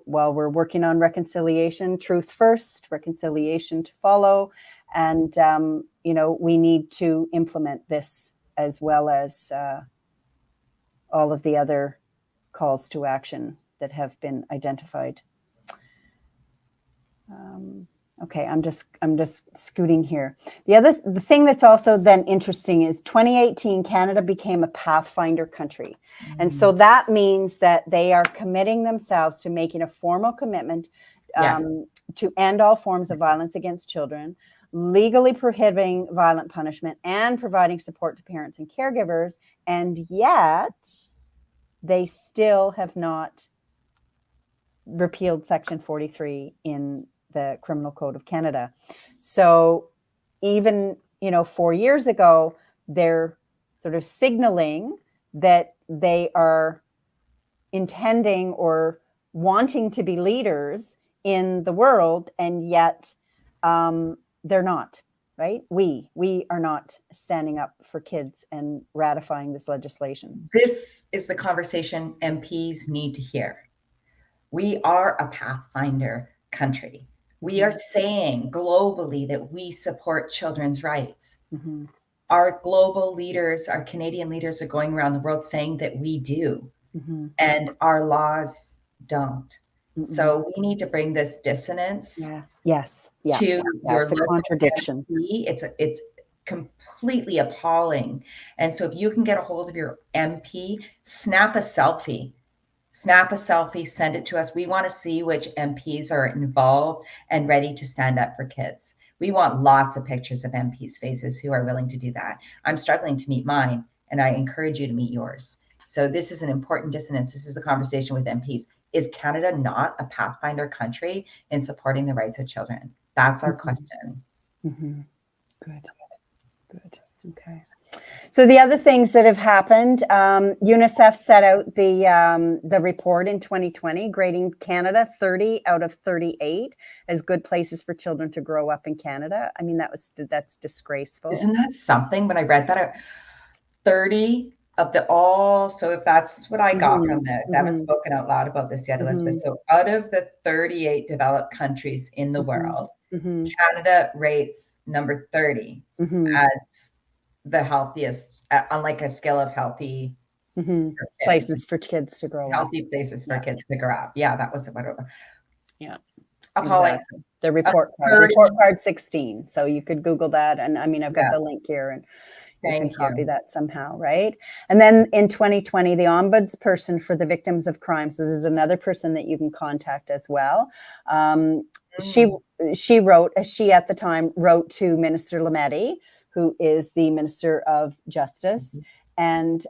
while we're working on reconciliation, truth first, reconciliation to follow. And, we need to implement this, as well as all of the other calls to action that have been identified. Okay, I'm just scooting here. The thing that's also then interesting is 2018, Canada became a Pathfinder country. And so that means that they are committing themselves to making a formal commitment to end all forms of violence against children, legally prohibiting violent punishment, and providing support to parents and caregivers. And yet they still have not repealed Section 43 in the Criminal Code of Canada. So even, 4 years ago, they're sort of signaling that they are intending or wanting to be leaders in the world, and yet they're not, right? We are not standing up for kids and ratifying this legislation. This is the conversation MPs need to hear. We are a pathfinder country. We are saying globally that we support children's rights. Mm-hmm. Our global leaders, our Canadian leaders are going around the world saying that we do, and our laws don't. So we need to bring this dissonance to your a contradiction. MP. It's completely appalling. And so if you can get a hold of your MP, snap a selfie, send it to us. We want to see which MPs are involved and ready to stand up for kids. We want lots of pictures of MPs' faces who are willing to do that. I'm struggling to meet mine, and I encourage you to meet yours. So this is an important dissonance. This is the conversation with MPs. Is Canada not a pathfinder country in supporting the rights of children? That's our question. Good. Okay. So the other things that have happened, UNICEF set out the report in 2020, grading Canada 30 out of 38 as good places for children to grow up in Canada. I mean, that's disgraceful. Isn't that something? When I read that, 30 of the all. So if that's what I got from this, I haven't spoken out loud about this yet, Elizabeth. So out of the 38 developed countries in the world, Canada rates number 30 as the healthiest, on like a scale of healthy places for kids to grow up. Healthy places for kids to grow up. Yeah, that was what it was. Yeah. Appalling. Exactly. The report card 16. So you could Google that. And I mean, I've got the link here, and you can copy that somehow, right? And then in 2020, the ombudsperson for the victims of crime, so this is another person that you can contact as well. She at the time wrote to Minister Lametti, who is the Minister of Justice. And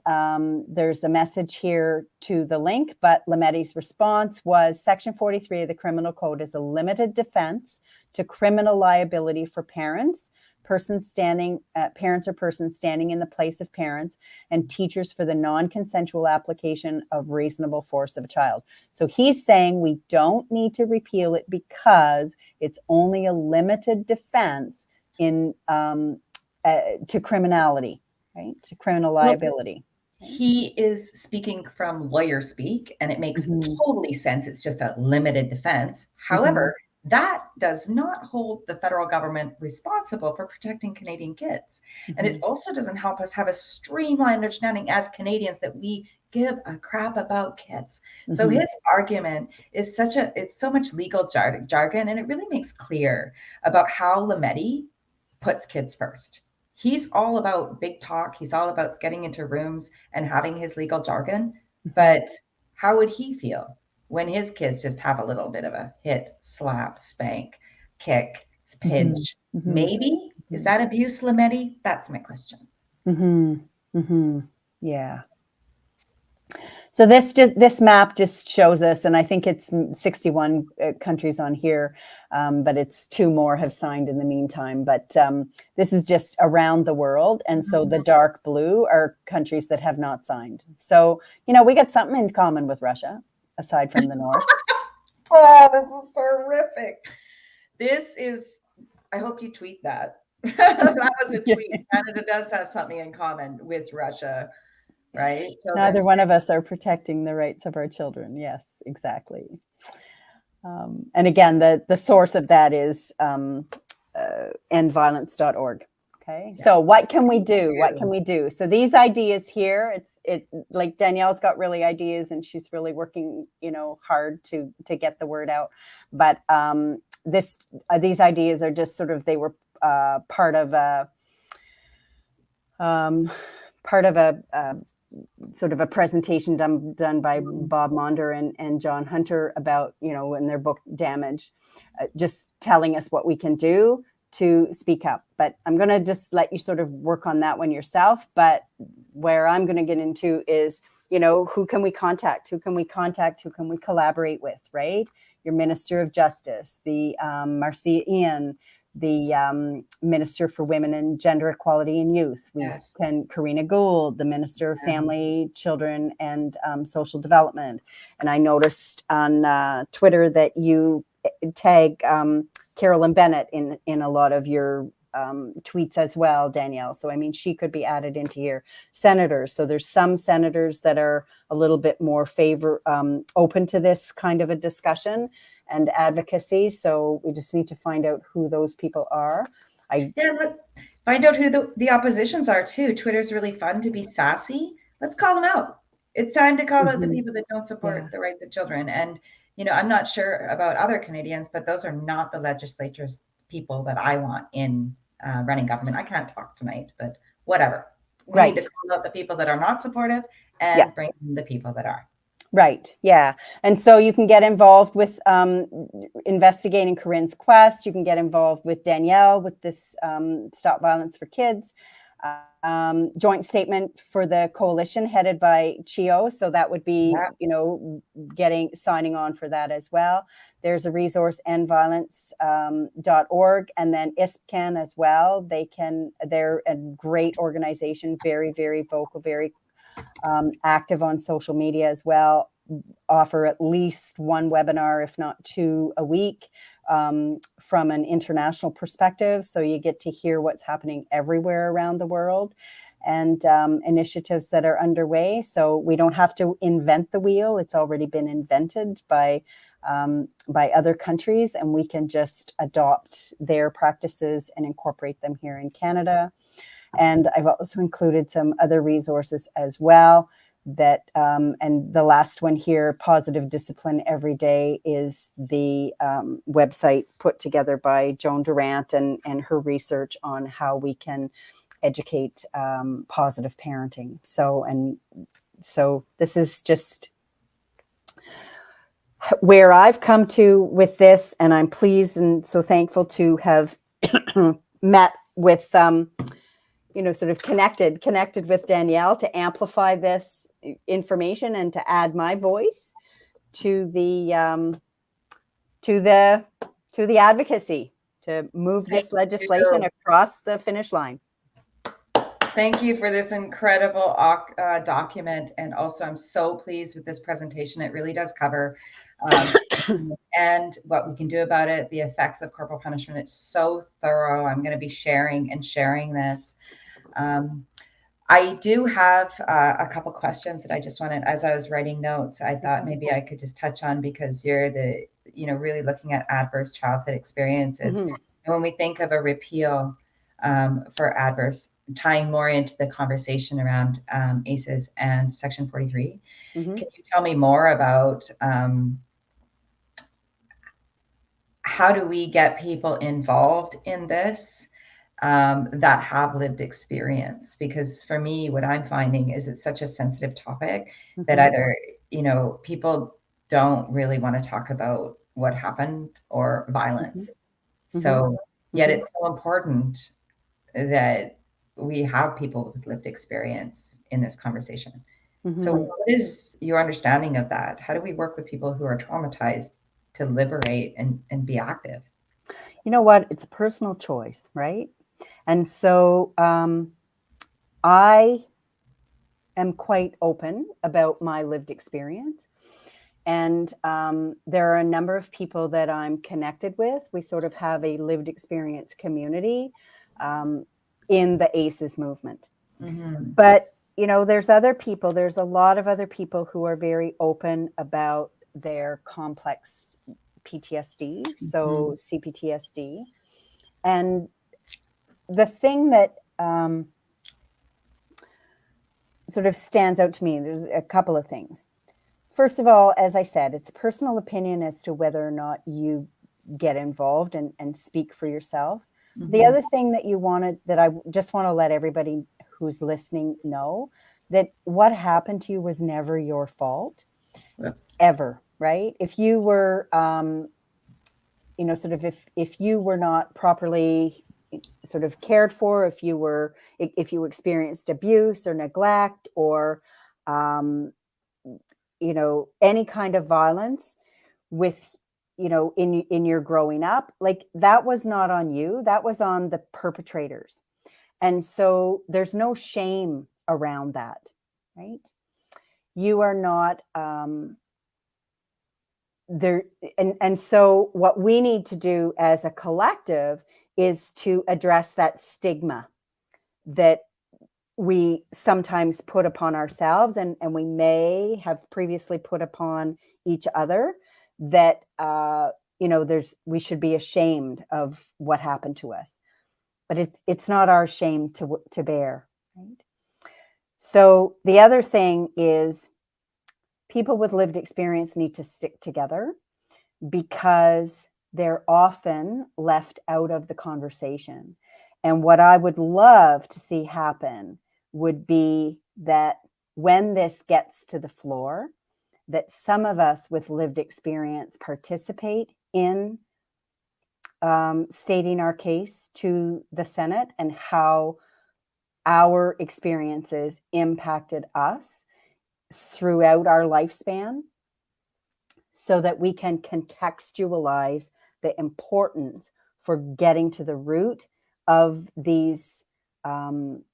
there's a message here to the link, but Lametti's response was Section 43 of the Criminal Code is a limited defense to criminal liability for parents or persons standing in the place of parents, and teachers for the non-consensual application of reasonable force of a child. So he's saying we don't need to repeal it because it's only a limited defense in to criminality, right? To criminal liability. He is speaking from lawyer speak, and it makes totally sense. It's just a limited defense. However, that does not hold the federal government responsible for protecting Canadian kids. And it also doesn't help us have a streamlined understanding as Canadians that we give a crap about kids. So his argument is it's so much legal jargon, and it really makes clear about how Lametti puts kids first. He's all about big talk. He's all about getting into rooms and having his legal jargon. But how would he feel when his kids just have a little bit of a hit, slap, spank, kick, pinch? Maybe? Is that abuse, Lametti? That's my question. Yeah. So this map just shows us, and I think it's 61 countries on here, but it's 2 more have signed in the meantime. But this is just around the world. And so the dark blue are countries that have not signed. So, we got something in common with Russia, aside from the North. Oh, this is so horrific. I hope you tweet that. That was a tweet. Canada does have something in common with Russia. Right. Neither one of us are protecting the rights of our children. Yes, exactly. And again, the source of that is endviolence.org. Okay. Yeah. So what can we do? What can we do? So these ideas here, it like Danielle's got really ideas, and she's really working, hard to get the word out. But these ideas are just sort of, they were part of a sort of a presentation done by Bob Maunder and John Hunter about, in their book Damage, just telling us what we can do to speak up. But I'm going to just let you sort of work on that one yourself. But where I'm going to get into is, who can we contact? Who can we collaborate with, right? Your Minister of Justice, the Marcia Ian, the Minister for Women and Gender Equality and Youth. Karina Gould, the Minister of Family, Children and Social Development. And I noticed on Twitter that you tag Carolyn Bennett in a lot of your tweets as well, Danielle. So, she could be added into your senators. So there's some senators that are a little bit more open to this kind of a discussion and advocacy. So we just need to find out who those people are. Let's find out who the oppositions are too. Twitter's really fun to be sassy. Let's call them out. It's time to call out the people that don't support the rights of children. And, I'm not sure about other Canadians, but those are not the legislature's people that I want in running government. I can't talk tonight, but whatever. We need to call out the people that are not supportive and bring in the people that are. Right. Yeah. And so you can get involved with investigating Corinne's quest. You can get involved with Danielle with this Stop Violence for Kids joint statement for the coalition headed by Chio. So that would be, signing on for that as well. There's a resource, endviolence.org, and then ISPCAN as well. They're a great organization, very, very vocal, very active on social media as well, offer at least one webinar, if not two a week, from an international perspective. So you get to hear what's happening everywhere around the world and initiatives that are underway. So we don't have to invent the wheel. It's already been invented by other countries, and we can just adopt their practices and incorporate them here in Canada. And I've also included some other resources as well that, and the last one here, Positive Discipline Every Day, is the website put together by Joan Durant and her research on how we can educate positive parenting. So this is just where I've come to with this, and I'm pleased and so thankful to have met with sort of connected with Danielle to amplify this information and to add my voice to the advocacy to move this legislation across the finish line. Thank you for this incredible document. And also, I'm so pleased with this presentation. It really does cover and what we can do about it, the effects of corporal punishment. It's so thorough. I'm going to be sharing this. I do have a couple questions that I just wanted, as I was writing notes, I thought maybe I could just touch on, because you're really looking at adverse childhood experiences. And when we think of a repeal for adverse, tying more into the conversation around ACEs and Section 43, can you tell me more about how do we get people involved in this that have lived experience? Because for me, what I'm finding is it's such a sensitive topic that either, people don't really want to talk about what happened or violence. So yet it's so important that we have people with lived experience in this conversation. So what is your understanding of that? How do we work with people who are traumatized to liberate and be active? You know what? It's a personal choice, right? And so I am quite open about my lived experience. And there are a number of people that I'm connected with. We sort of have a lived experience community in the ACEs movement. But, there's a lot of other people who are very open about their complex PTSD, so CPTSD. And the thing that sort of stands out to me, there's a couple of things. First of all, as I said, it's a personal opinion as to whether or not you get involved and speak for yourself. The other thing that I just want to let everybody who's listening know that what happened to you was never your fault, Whoops. ever, right? If you were, sort of, if you were not properly sort of cared for, if you experienced abuse or neglect or, any kind of violence with, in your growing up, like that was not on you, that was on the perpetrators. And so there's no shame around that, right? You are not there. And so what we need to do as a collective is to address that stigma that we sometimes put upon ourselves, and we may have previously put upon each other, that we should be ashamed of what happened to us. But it's not our shame to bear, right? So the other thing is, people with lived experience need to stick together because they're often left out of the conversation. And what I would love to see happen would be that when this gets to the floor, that some of us with lived experience participate in stating our case to the Senate and how our experiences impacted us throughout our lifespan, so that we can contextualize the importance for getting to the root of these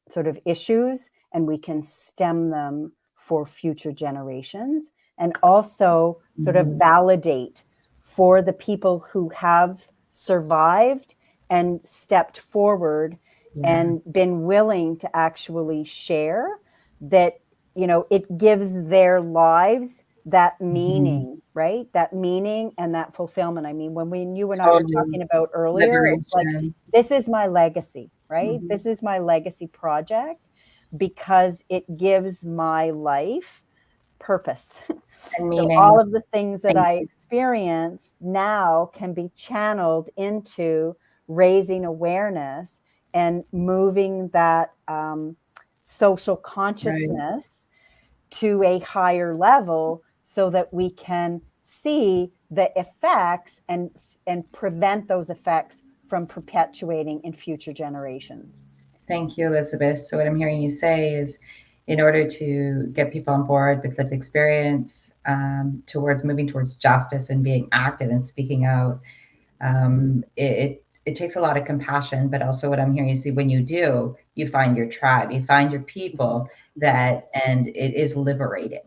sort of issues, and we can stem them for future generations, and also sort of validate for the people who have survived and stepped forward and been willing to actually share, that it gives their lives that meaning, right? That meaning and that fulfillment. I mean, when you and I were talking about earlier, it's like, this is my legacy, right? This is my legacy project because it gives my life purpose. And So meaning. all of the things that I experience now can be channeled into raising awareness and moving that social consciousness to a higher level, so that we can see the effects and prevent those effects from perpetuating in future generations. Thank you, Elizabeth. So what I'm hearing you say is, in order to get people on board with lived experience, towards moving towards justice and being active and speaking out, it takes a lot of compassion, but also what I'm hearing you say, when you do, you find your tribe, you find your people, and it is liberating.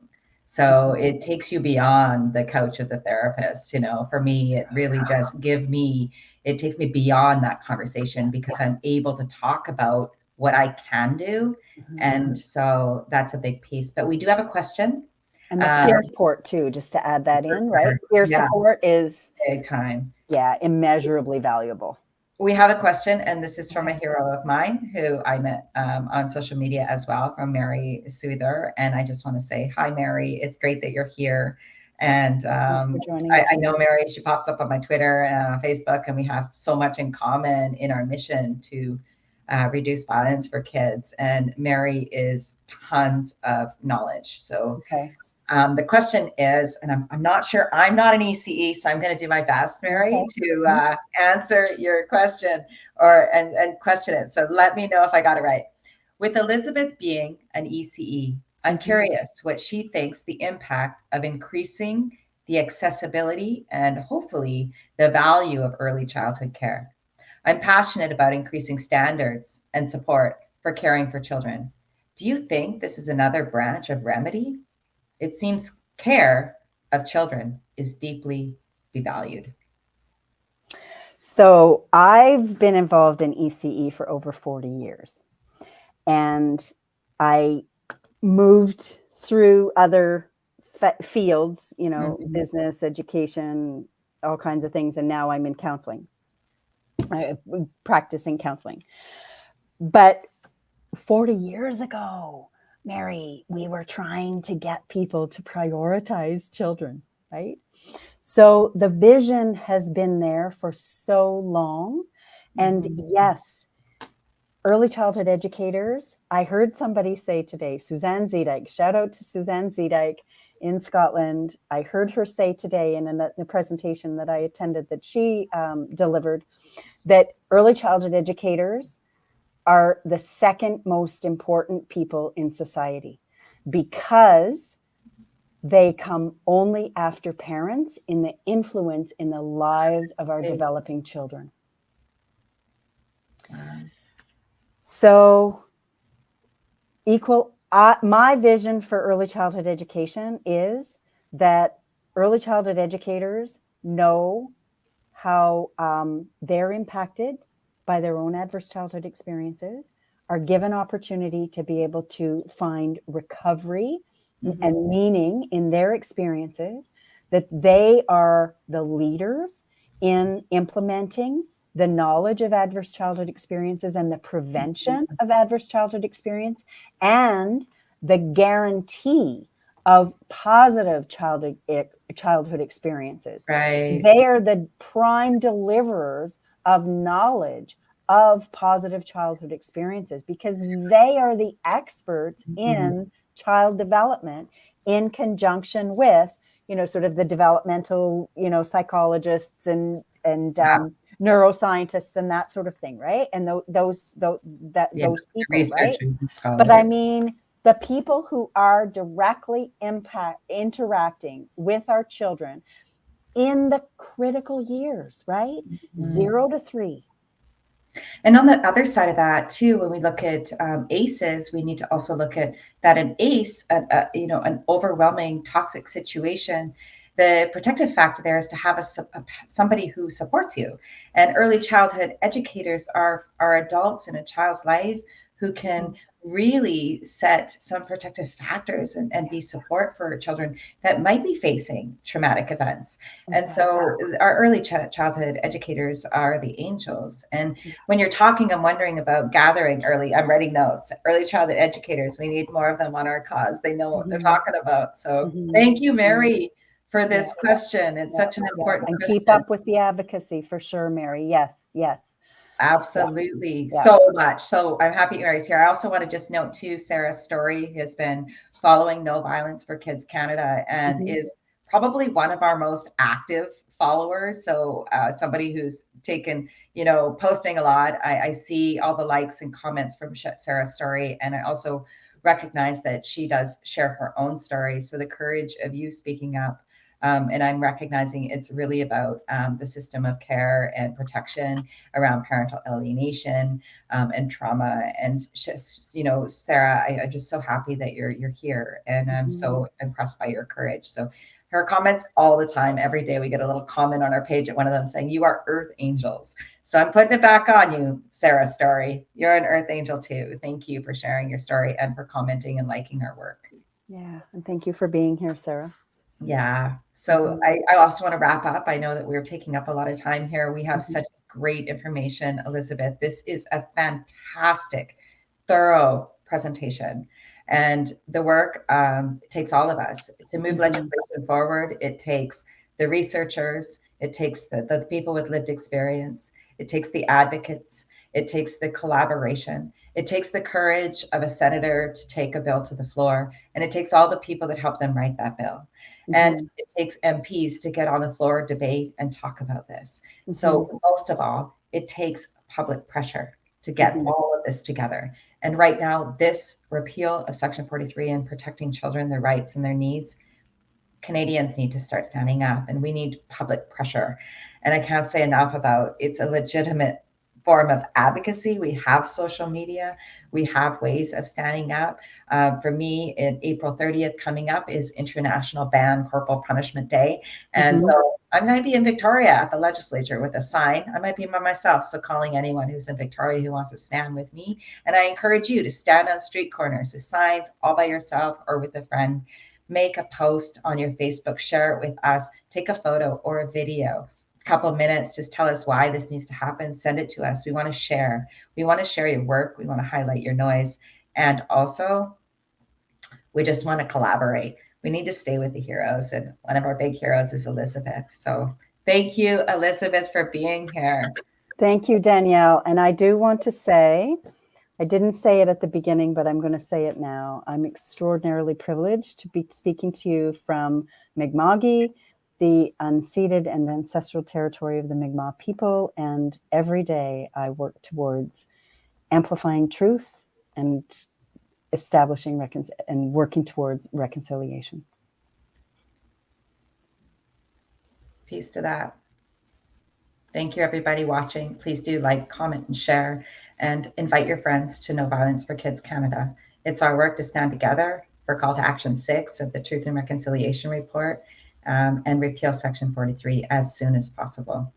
So it takes you beyond the couch of the therapist. For me, it really just it takes me beyond that conversation, because I'm able to talk about what I can do. And so that's a big piece. But we do have a question. And the peer support too, just to add that in, right? Peer support is big time. Yeah, immeasurably valuable. We have a question, and this is from a hero of mine who I met on social media as well, from Mary Souther. And I just want to say, hi, Mary. It's great that you're here. And Thanks for joining I us. know Mary, she pops up on my Twitter and Facebook, and we have so much in common in our mission to reduce violence for kids. And Mary is tons of knowledge. So the question is, and I'm not sure, I'm not an ECE, so I'm going to do my best, Mary, to answer your question and question it. So let me know if I got it right. With Elizabeth being an ECE, I'm curious what she thinks the impact of increasing the accessibility and hopefully the value of early childhood care. I'm passionate about increasing standards and support for caring for children. Do you think this is another branch of remedy? It seems care of children is deeply devalued. So I've been involved in ECE for over 40 years. And I moved through other fields, business, education, all kinds of things. And now I'm in counseling, practicing counseling. But 40 years ago, Mary, we were trying to get people to prioritize children, right? So the vision has been there for so long. And yes, early childhood educators, I heard somebody say today, Suzanne Zedike, shout out to Suzanne Zedike in Scotland. I heard her say today in a presentation that I attended that she delivered, that early childhood educators are the second most important people in society because they come only after parents in the influence in the lives of our developing children. So my vision for early childhood education is that early childhood educators know how they're impacted by their own adverse childhood experiences, are given opportunity to be able to find recovery and meaning in their experiences, that they are the leaders in implementing the knowledge of adverse childhood experiences and the prevention of adverse childhood experience and the guarantee of positive childhood experiences. Right. They are the prime deliverers of knowledge of positive childhood experiences because they are the experts in child development in conjunction with, sort of the developmental, psychologists and neuroscientists and that sort of thing, right? And those people, right? But I mean, the people who are directly interacting with our children in the critical years, right? 0 to 3. And on the other side of that too, when we look at ACEs, we need to also look at that an ACE, an overwhelming toxic situation, the protective factor there is to have somebody who supports you. And early childhood educators are adults in a child's life who can really set some protective factors and be support for children that might be facing traumatic events. And so our early childhood educators are the angels. And when you're talking, I'm wondering about gathering I'm writing notes. Early childhood educators, we need more of them on our cause. They know what they're talking about. So thank you, Mary, for this question. It's such an important and question. Keep up with the advocacy for sure, Mary. Yes. Absolutely. So much. So I'm happy Mary's here. I also want to just note too, Sarah's story has been following No Violence for Kids Canada and is probably one of our most active followers. So somebody who's taken, posting a lot. I see all the likes and comments from Sarah's story. And I also recognize that she does share her own story. So the courage of you speaking up. And I'm recognizing it's really about the system of care and protection around parental alienation and trauma. And just, Sarah, I'm just so happy that you're here, and I'm so impressed by your courage. So her comments all the time, every day we get a little comment on our page at one of them saying, "You are Earth Angels." So I'm putting it back on you, Sarah Story. You're an Earth Angel too. Thank you for sharing your story and for commenting and liking our work. Yeah, and thank you for being here, Sarah. Yeah. So I also want to wrap up. I know that we're taking up a lot of time here. We have such great information, Elizabeth. This is a fantastic, thorough presentation. And the work takes all of us to move legislation forward. It takes the researchers, it takes the people with lived experience, it takes the advocates, it takes the collaboration. It takes the courage of a senator to take a bill to the floor, and it takes all the people that help them write that bill. And it takes MPs to get on the floor, debate, and talk about this. So most of all, it takes public pressure to get all of this together. And right now, this repeal of Section 43 and protecting children, their rights and their needs, Canadians need to start standing up, and we need public pressure. And I can't say enough about it's a legitimate form of advocacy. We have social media. We have ways of standing up. For me, in April 30th coming up is International Ban Corporal Punishment Day. And so I'm going to be in Victoria at the legislature with a sign. I might be by myself, so calling anyone who's in Victoria who wants to stand with me. And I encourage you to stand on street corners with signs all by yourself or with a friend. Make a post on your Facebook, share it with us, take a photo or a video. Couple of minutes, just tell us why this needs to happen, send it to us. We want to share your work, we want to highlight your noise, and also we just want to collaborate. We need to stay with the heroes, and one of our big heroes is Elizabeth. So thank you, Elizabeth, for being here. Thank you, Danielle. And I do want to say I didn't say it at the beginning, but I'm going to say it now. I'm extraordinarily privileged to be speaking to you from Mi'kma'ki, the unceded and ancestral territory of the Mi'kmaq people. And every day I work towards amplifying truth and establishing and working towards reconciliation. Peace to that. Thank you, everybody watching. Please do like, comment, and share, and invite your friends to No Violence for Kids Canada. It's our work to stand together for Call to Action 6 of the Truth and Reconciliation Report and repeal Section 43 as soon as possible.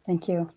Thank you.